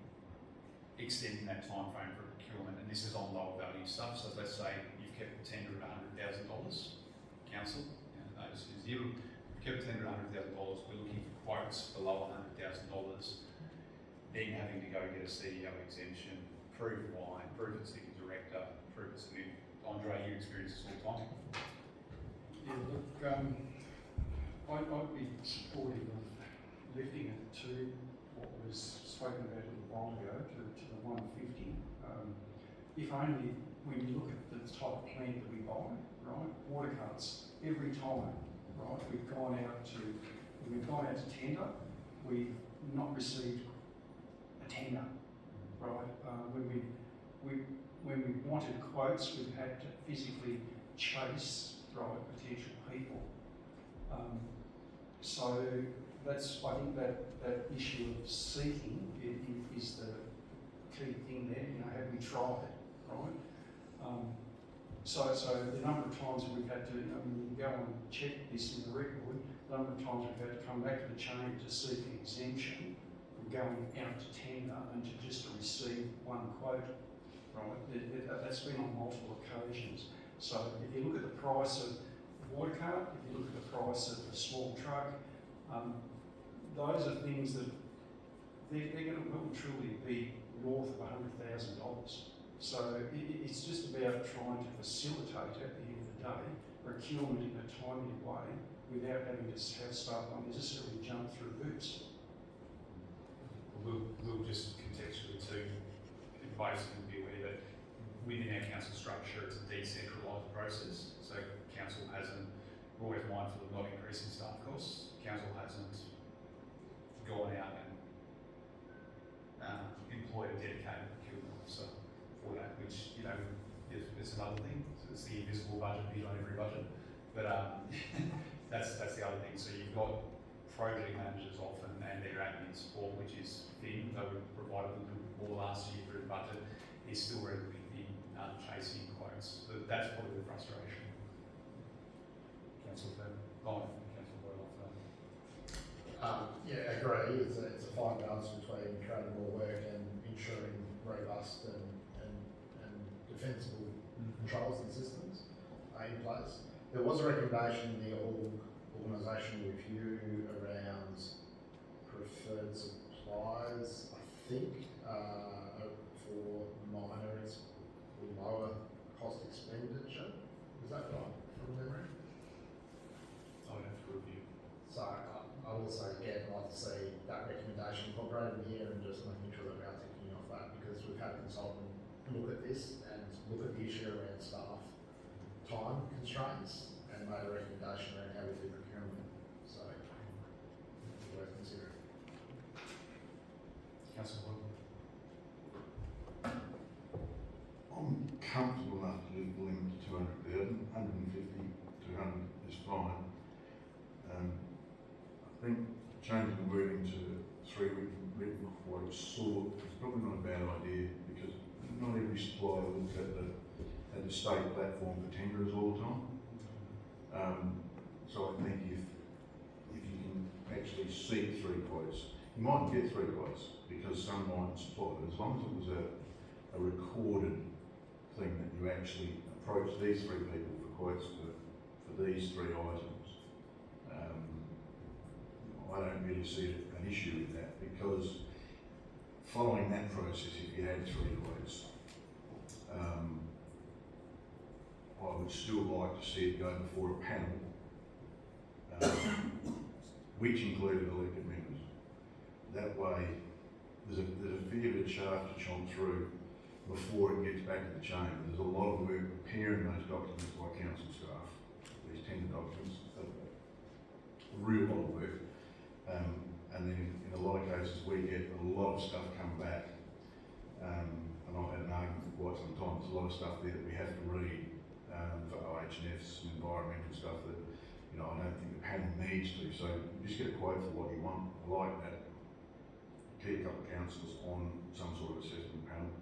extending that time frame for procurement. And this is on lower value stuff. So let's say you've kept a tender at $100,000, council. Notice is you've kept a tender at $100,000. We're looking for quotes below $100,000. Then having to go get a CEO exemption, prove why, prove it's the director, prove it's the Andre, you experience this all the time. Yeah, look, I'd be supportive of lifting it to what was spoken about a little while ago, to the 150. If only when you look at the type of plant that we buy, right, water cuts, every time, right, we've gone out to tender, we've not received a tender, right? When we wanted quotes, we've had to physically chase, right, potential people. So I think that issue of seeking is the key thing there. Have we tried, right? So the number of times that we've had to, when you go and check this in the record, the number of times we've had to come back to the chamber to seek an exemption from going out to tender and to receive 1 quote. Right, that's been on multiple occasions. So if you look at the price of a water cart, if you look at the price of a small truck, those are things that they're going to well and truly be north of $100,000. So it's just about trying to facilitate at the end of the day procurement in a timely way without having to have staff unnecessarily jump through hoops. We'll just contextually too, basically be aware that within our council structure it's a decentralised process. So council hasn't, we're always mindful of not increasing staff costs. Council hasn't gone out and employed a dedicated procurement officer for that, which, is another thing. So it's the invisible budget bid on every budget. But that's the other thing. So you've got project managers often and their admin support, which is thin, though we provided them more last year for the budget, is still relatively thin, chasing quotes. So that's probably the frustration. Councillor Fleming. Councillor Boyle. Yeah, agree. It's a fine balance between creating more work and ensuring robust and defensible controls and systems are in place. There was a recommendation in the organisational review around preferred suppliers, I think, for minor or lower cost expenditure. Is that right, from memory? I would have to review. So I will say again, I'd like to see that recommendation incorporated here and just making sure that we are ticking off that, because we've had a consultant look at this and look at the issue around staff time constraints and made a recommendation around how we do procurement. So, it's worth considering. Councillor Wood. I'm comfortable enough to leave the limit to 200,000, 150, 200 is fine. I think changing the wording to 3 week written quote sort is probably not a bad idea, because not every supplier looks at the state platform for tenderers all the time. So I think if you can actually seek 3 quotes, you might get 3 quotes, because some might supply, but as long as it was a recorded thing that you actually approach these 3 people for quotes for these 3 items, I don't really see an issue with that, because following that process, if you had 3 quotes, I would still like to see it go before a panel, which included elected members. That way, there's a fair bit of shaft to chomp through before it gets back to the chamber. There's a lot of work preparing those documents by council staff, these tender documents, a real lot of work. And then in a lot of cases we get a lot of stuff come back, and I've had an argument for quite some time. There's a lot of stuff there that we have to read for OH&Fs and environmental stuff that, I don't think the panel needs to. So you just get a quote for what you want. I like that. Keep a couple of councillors on some sort of assessment panel.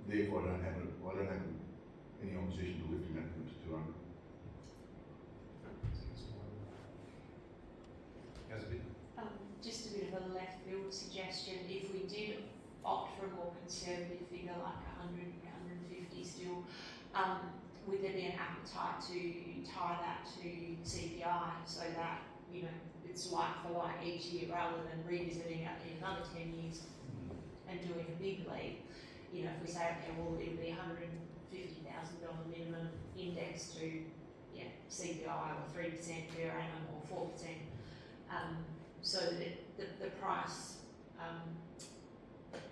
Therefore, I don't have any opposition to lifting that limit to 200. Just a bit of a left field suggestion, if we did opt for a more conservative figure like 100, 150 still, would there be an appetite to tie that to CPI so that, it's like for like each year rather than revisiting it in another 10 years and doing a big leap? If we say, okay, well, it'll be $150,000 minimum index to CPI or 3% per annum or 4%. So that the price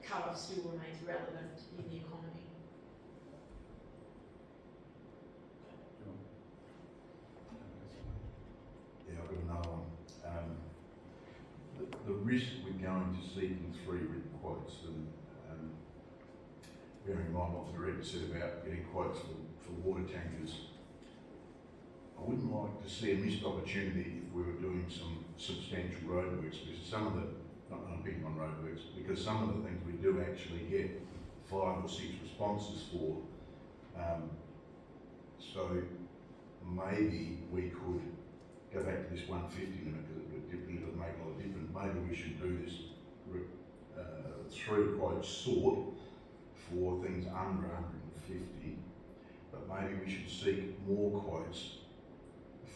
cut-off still remains relevant in the economy. Yeah, I've got another one. The risk with going to seeking 3 written quotes, and bearing in mind what the director said about getting quotes for water tankers, I wouldn't like to see a missed opportunity if we were doing some substantial roadworks, because some of the, I'm picking on roadworks, because some of the things we do actually get 5 or 6 responses for. So maybe we could go back to this 150 limit, because it doesn't make a lot of difference. Maybe we should do this 3 quotes sort for things under 150, but maybe we should seek more quotes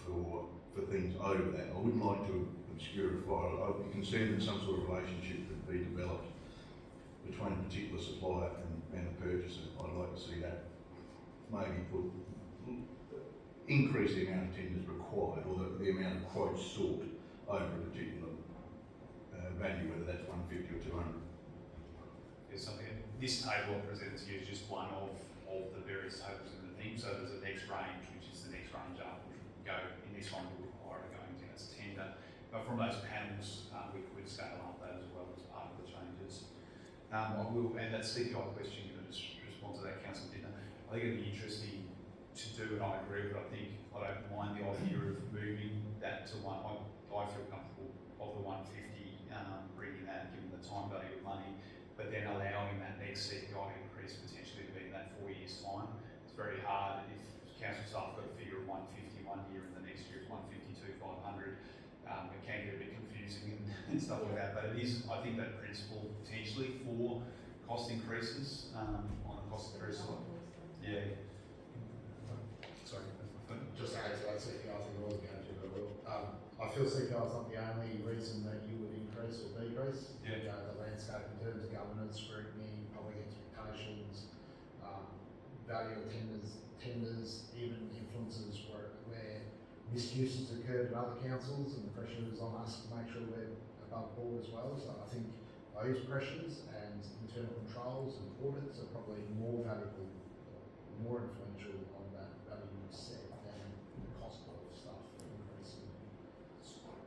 for things over that. I wouldn't like to obscure a fire. I'd be concerned that some sort of relationship could be developed between a particular supplier and a purchaser. I'd like to see that maybe increase the amount of tenders required, or the amount of quotes sought over a particular value, whether that's 150 or 200. There's something. This table I presented to you is just one of the various tables in the thing. So there's a next range, which is the next range up, which would go in this one will require it going down as a tender. But from those panels, we could scale up that as well as part of the changes. I will, and that CPI question, you can just respond to that, Councillor Dinner. I think it'd be interesting to do, and I agree, but I don't mind the idea of moving that to one. I feel comfortable of the 150, bringing that, given the time value of money, but then allowing that next CPI increase potentially to be in that 4 years' time. It's very hard if council staff got a figure of 150 one year and the next year is 152, 500. It can get a bit confusing and stuff like that, but it is, I think, that principle potentially for cost increases on a cost increase. Yeah. Sorry. Just to add to that, CPI, I think I wasn't going to, but I will. I feel CPI is not the only reason that you would increase or decrease. Yeah. The landscape in terms of governance, scrutiny, public expectations, value of tenders, even influences where misuses occurred at other councils, and the pressure is on us to make sure we're above board as well. So I think those pressures and internal controls and audits are probably more valuable, more influential on that value set than the cost of stuff increasing.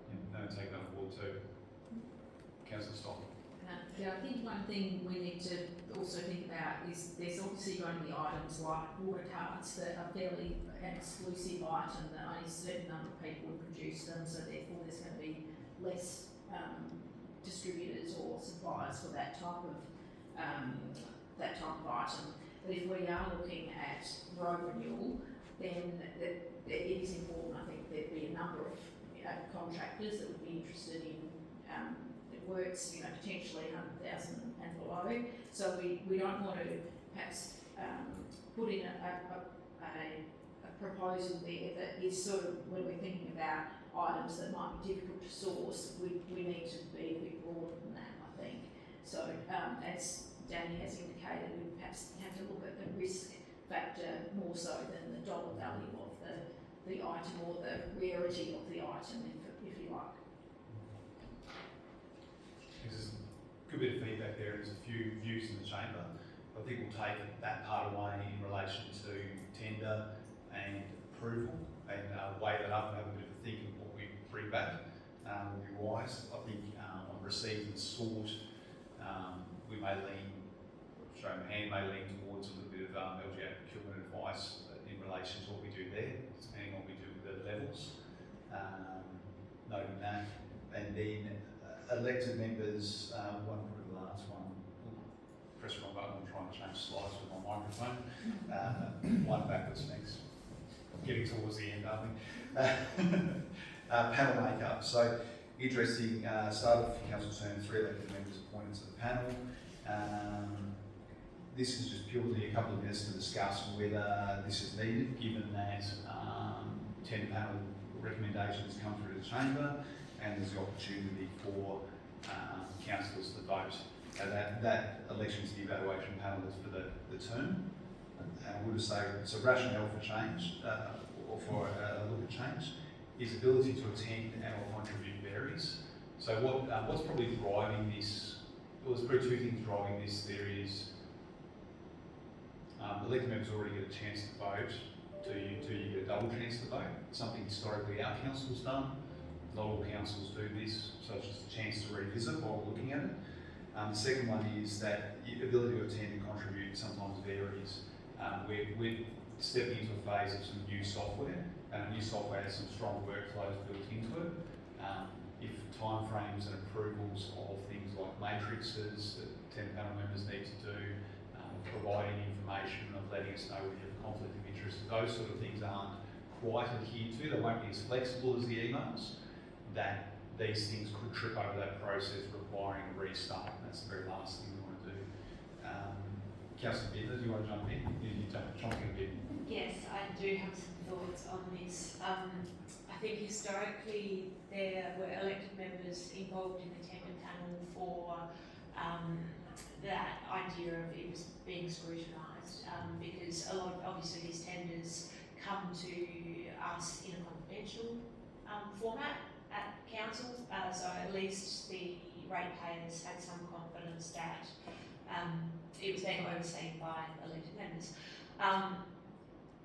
Yeah, no, take that on board too. Councillor Stock. Yeah, I think one thing we need to also think about is there's obviously going to be items like water cards that are fairly an exclusive item that only a certain number of people will produce them, so therefore there's going to be less distributors or suppliers for that type of item. But if we are looking at road renewal, then it is important, I think, there be a number of contractors that would be interested in works, potentially 100,000 and below. So we don't want to perhaps put in a proposal there that is sort of, when we're thinking about items that might be difficult to source, we need to be a bit broader than that, I think. So as Danny has indicated, we perhaps have to look at the risk factor more so than the dollar value of the item or the rarity of the item, if you like. There's a good bit of feedback there. There's a few views in the chamber. I think we'll take that part away in relation to tender and approval and weigh that up and have a bit of a think of what we bring back will be wise. I think on receive and sort, we may lean, show my hand, may lean towards a little bit of LGA procurement advice in relation to what we do there, depending on what we do with the levels. Noting that. And then elected members, one probably the last one, press the wrong button, I'm trying to change slides with my microphone. One backwards, thanks. Getting towards the end, aren't we? Panel makeup. So interesting, start of council term, 3 elected members appointed to the panel. This is just purely a couple of minutes to discuss whether this is needed, given that 10 panel recommendations come through the chamber, and there's the opportunity for councillors to vote. That election to the evaluation panel is for the term. And I would say it's a rationale for change, or for a look at change, is ability to attend and or contribute varies. So what's probably driving this, well, there's probably 2 things driving this. There is elected members already get a chance to vote. Do you get a double chance to vote? Something historically our council's done. Not all councils do this, so it's just a chance to revisit while we're looking at it. The second one is that the ability to attend and contribute sometimes varies. We're stepping into a phase of some new software, and new software has some strong workflows built into it. If timeframes and approvals of things like matrices that 10 panel members need to do, providing information of letting us know when you have a conflict of interest, those sort of things aren't quite adhered to. They won't be as flexible as the emails. That these things could trip over that process, requiring a restart. That's the very last thing we want to do. Councillor Bittner, do you want to jump in? You jump in a bit. Yes, I do have some thoughts on this. I think historically there were elected members involved in the tender panel for that idea of it was being scrutinised, because a lot of, obviously, these tenders come to us in a confidential format at council, so at least the ratepayers had some confidence that it was being overseen by elected members.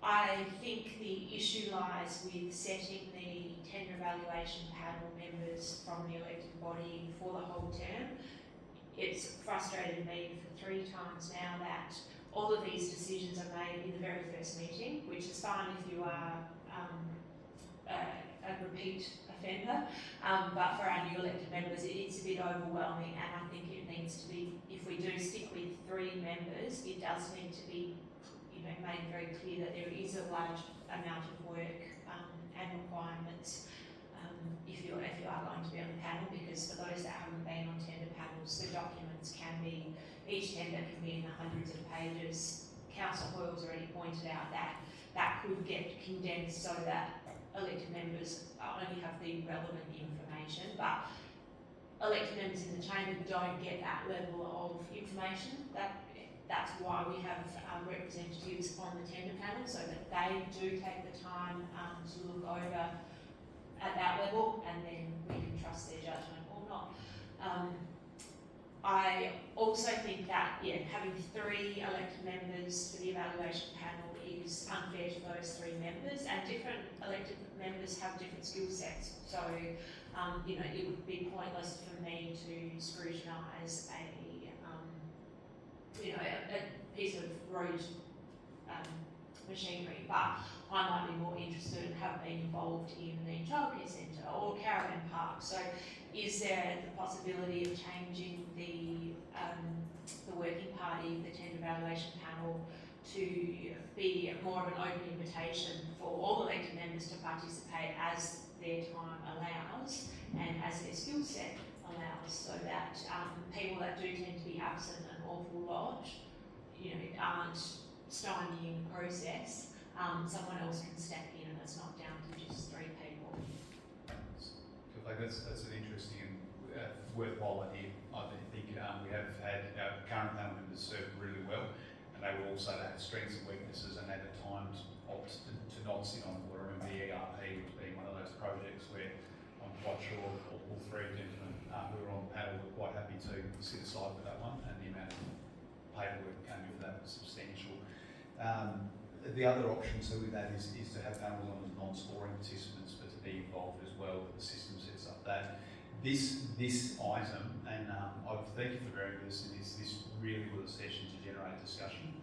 I think the issue lies with setting the tender evaluation panel members from the elected body for the whole term. It's frustrated me for 3 times now that all of these decisions are made in the very first meeting, which is fine if you are a repeat offender, but for our new elected members it's a bit overwhelming, and I think it needs to be, if we do stick with 3 members, it does need to be made very clear that there is a large amount of work and requirements if you are going to be on the panel, because for those that haven't been on tender panels, the documents can be, each tender can be in the hundreds of pages. Councillor Hoyle's already pointed out that that could get condensed so that elected members only have the relevant information, but elected members in the chamber don't get that level of information. That's why we have representatives on the tender panel, so that they do take the time to look over at that level, and then we can trust their judgment or not. I also think that, having 3 elected members for the evaluation panel is unfair to those 3 members, and different elected members have different skill sets. So, it would be pointless for me to scrutinise a piece of road machinery, but I might be more interested and have been involved in the childcare centre or caravan park. So, is there the possibility of changing the working party, the tender evaluation panel, to be more of an open invitation for all elected members to participate as their time allows and as their skill set allows, so that people that do tend to be absent an awful lot, aren't stymieing the process. Someone else can step in, and it's not down to just 3 people. That's an interesting and worthwhile idea. I think we have had our current panel members serve really well, and they will also have strengths and weaknesses, and they at times opt to not sit on the board. I remember the ERP was being one of those projects where I'm quite sure all 3 gentlemen who were on the panel were quite happy to sit aside for that one, and the amount of paperwork that came in for that was substantial. The other option too with that is to have panels on as non-scoring participants, but to be involved as well. The system sets up that. This item, and I thank you for bearing this, and this really was a session to generate discussion,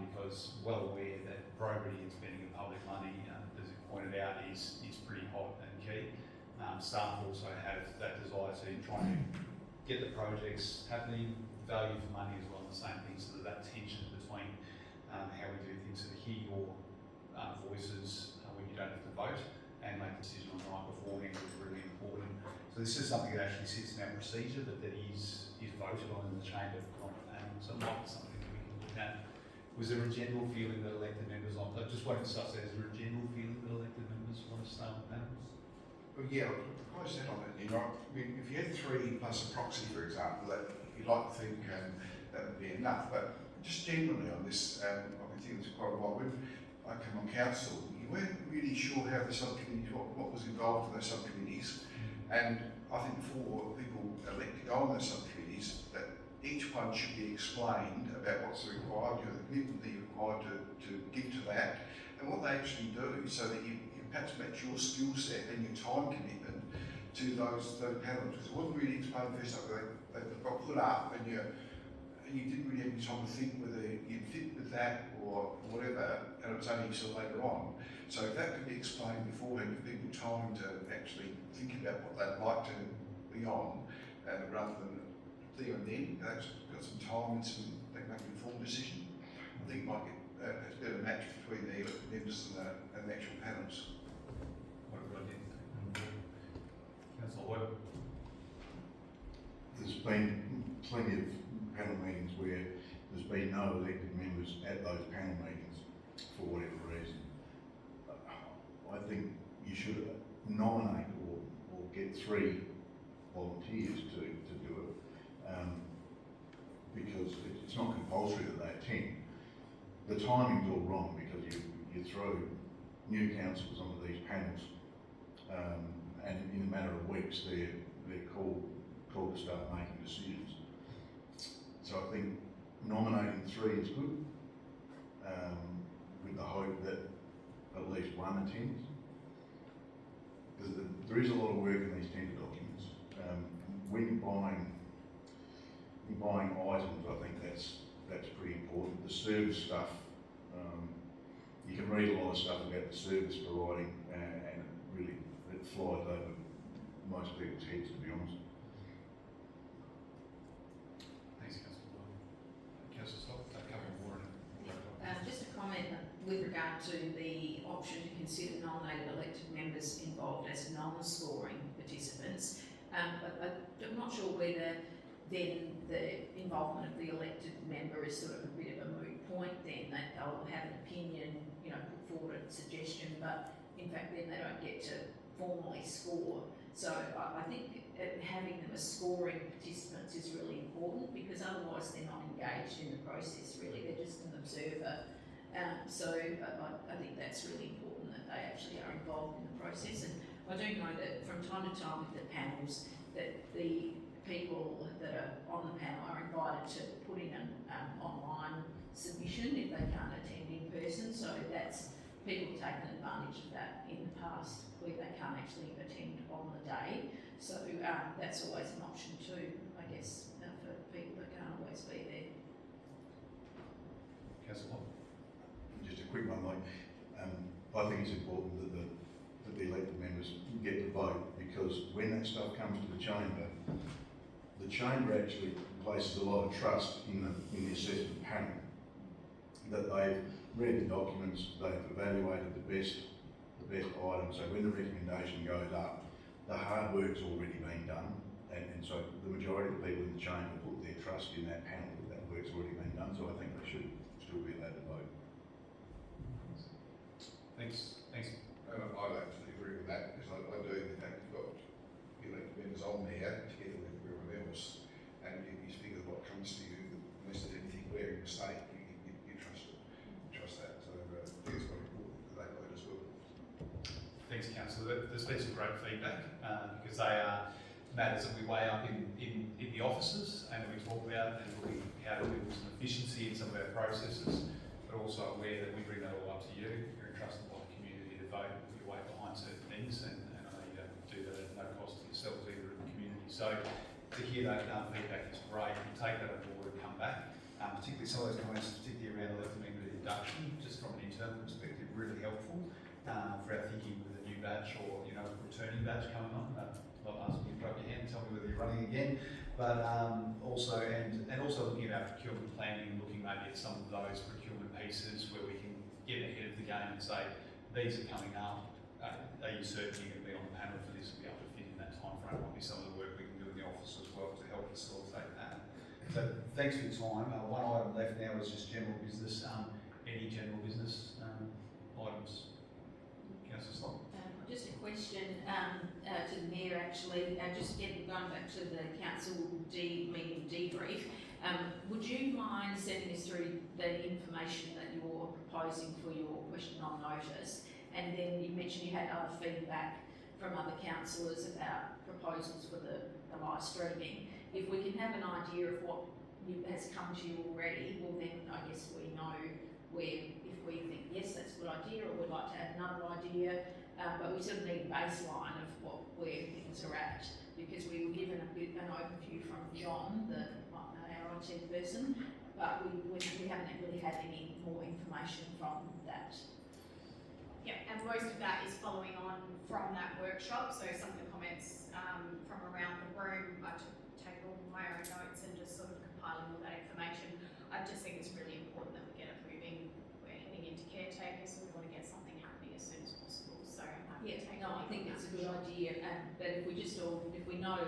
because well aware that probity and spending of public money, as you pointed out, is pretty hot and key. Staff also have that desire to try and get the projects happening, value for money as well, and the same thing, so that tension between how we do things, so to hear your voices when you don't have to vote and make a decision on the night beforehand is really important. So this is something that actually sits in our procedure, but that is voted on in the chamber for panel. So it might be something that we can look at. Was there a general feeling that elected members I just want to discuss that, is there a general feeling that elected members want to stay on panels? Well, yeah, I'll propose that on it. I mean, if you had 3 plus a proxy, for example, that you'd like to think that would be enough. But just generally on this, I've been thinking this quite a while. When I came on council, you weren't really sure how the subcommittees, what was involved in those subcommittees. And I think for people elected to go on those subcommittees, that each one should be explained about what's required, the commitment that you're required to give to that, and what they actually do, so that you perhaps match your skill set and your time commitment to those panels. Because it wasn't really explained first up, they got put up and you didn't really have any time to think whether you'd fit with that or whatever, and it was only until later on. So if that could be explained beforehand, give people time to actually think about what they'd like to be on, rather than there and then. They've got some time and they can make an informed decision. I think it might get a better match between the elected members and the actual panels. What a good idea. Councillor Hoyle. There's been plenty of panel meetings where there's been no elected members at those panel meetings for whatever reason. I think you should nominate or get 3 volunteers to do it, because it's not compulsory that they attend. The timing's all wrong, because you throw new councillors onto these panels, and in a matter of weeks they're called to start making decisions. So I think nominating 3 is good, with the hope that at least 1 attends. Because there is a lot of work in these tender documents. When you're buying items, I think that's pretty important. The service stuff, you can read a lot of stuff about the service providing, and it flies over most people's heads, to be honest. Thanks, Councillor Hoyle. Councillor Stock, covering water and Just a comment with regard to the option to consider nominated elected members involved as non-scoring participants. I'm not sure whether then the involvement of the elected member is sort of a bit of a moot point then, that they'll have an opinion, put forward a suggestion, but in fact then they don't get to formally score. So I think having them as scoring participants is really important, because otherwise they're not engaged in the process really, they're just an observer. So I think that's really important that they actually are involved in the process. And I do know that from time to time with the panels, that the people that are on the panel put in an online submission if they can't attend in person. So that's, people have taken advantage of that in the past where they can't actually attend on the day. So that's always an option too, I guess, for people that can't always be there. Councillor Locke. Just a quick one, like, I think it's important that the elected members get to vote, because when that stuff comes to the chamber actually places a lot of trust in the assessment panel, that they've read the documents, they've evaluated the best items. So when the recommendation goes up, the hard work's already been done, and so the majority of the people in the chamber put their trust in that panel, that work's already been done. So I think they should still be allowed to vote. Thanks. And I'd actually agree with that, because I do, in fact, you've got elected members on there together with everyone else, and you figure what comes to you, unless there's anything glaring mistake, you trust it, trust that. So I think it's quite important that they vote as well. Thanks, Councillor. There's been some great feedback because they are matters that we weigh up in the offices and that we talk about, and looking how to build some efficiency in some of our processes, but also aware that we bring that all up to you. You're entrusted by the community to vote, put your weight behind certain things, and I know you don't do that at no cost to yourselves either in the community. So to hear that feedback is great. We take that on board and come back. Particularly some of those comments, particularly around elected member induction, just from an internal perspective, really helpful for our thinking with a new batch or returning batch coming on. Not asking you to put up your hand and tell me whether you're running again, but also looking at our procurement planning, looking maybe at some of those procurement pieces where we can get ahead of the game and say these are coming up. Are you certain you're going to be on the panel for this and be able to fit in that time frame? Might be some of the work we can do in the office as well to help facilitate that. So thanks for your time. One item left now is just general business. Any general business items? Councillor Slot. Just a question to the Mayor actually, just going back to the council meeting debrief, would you mind sending us through the information that you're proposing for your question on notice? And then you mentioned you had other feedback from other councillors about proposals for the live streaming. If we can have an idea of what has come to you already, well then I guess we know where, if we think yes that's a good idea or we'd like to add another idea, but we sort of need a baseline of where things are at, because we were given an overview from John, our IT person, but we haven't really had any more information from that. Yeah, and most of that is following on from that workshop. So some of the comments from around the room, I take all my own notes and just sort of compiling all that information. I just think it's really important that we get it moving. We're heading into caretakers, so we want to get something happening as soon as possible. So I'm happy to take I think it's a good idea. But if we know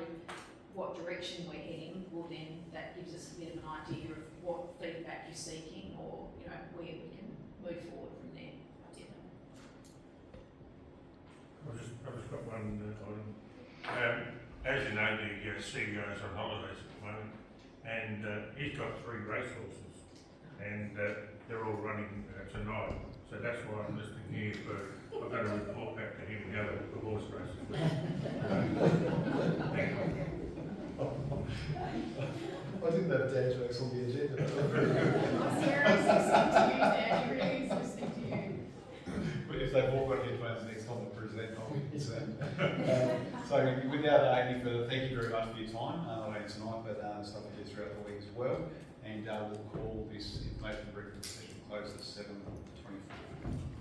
what direction we're heading, well then that gives us a bit of an idea of what feedback you're seeking, or where we can move forward from there. I've just got one item. As you know, the CEO's on holidays at the moment, and he's got 3 racehorses, and they're all running tonight. So that's why I'm listening here for. I've got to report back to him how the horse races. I didn't have Dan's works on the agenda. I'm serious, listening to you, Dan. He really is listening to you. But if they've all got headphones next time they present, I'll be concerned. So without any further, thank you very much for your time, not only tonight, but stuff you did throughout the week as well. And we'll call this information briefing session closed at 7:24.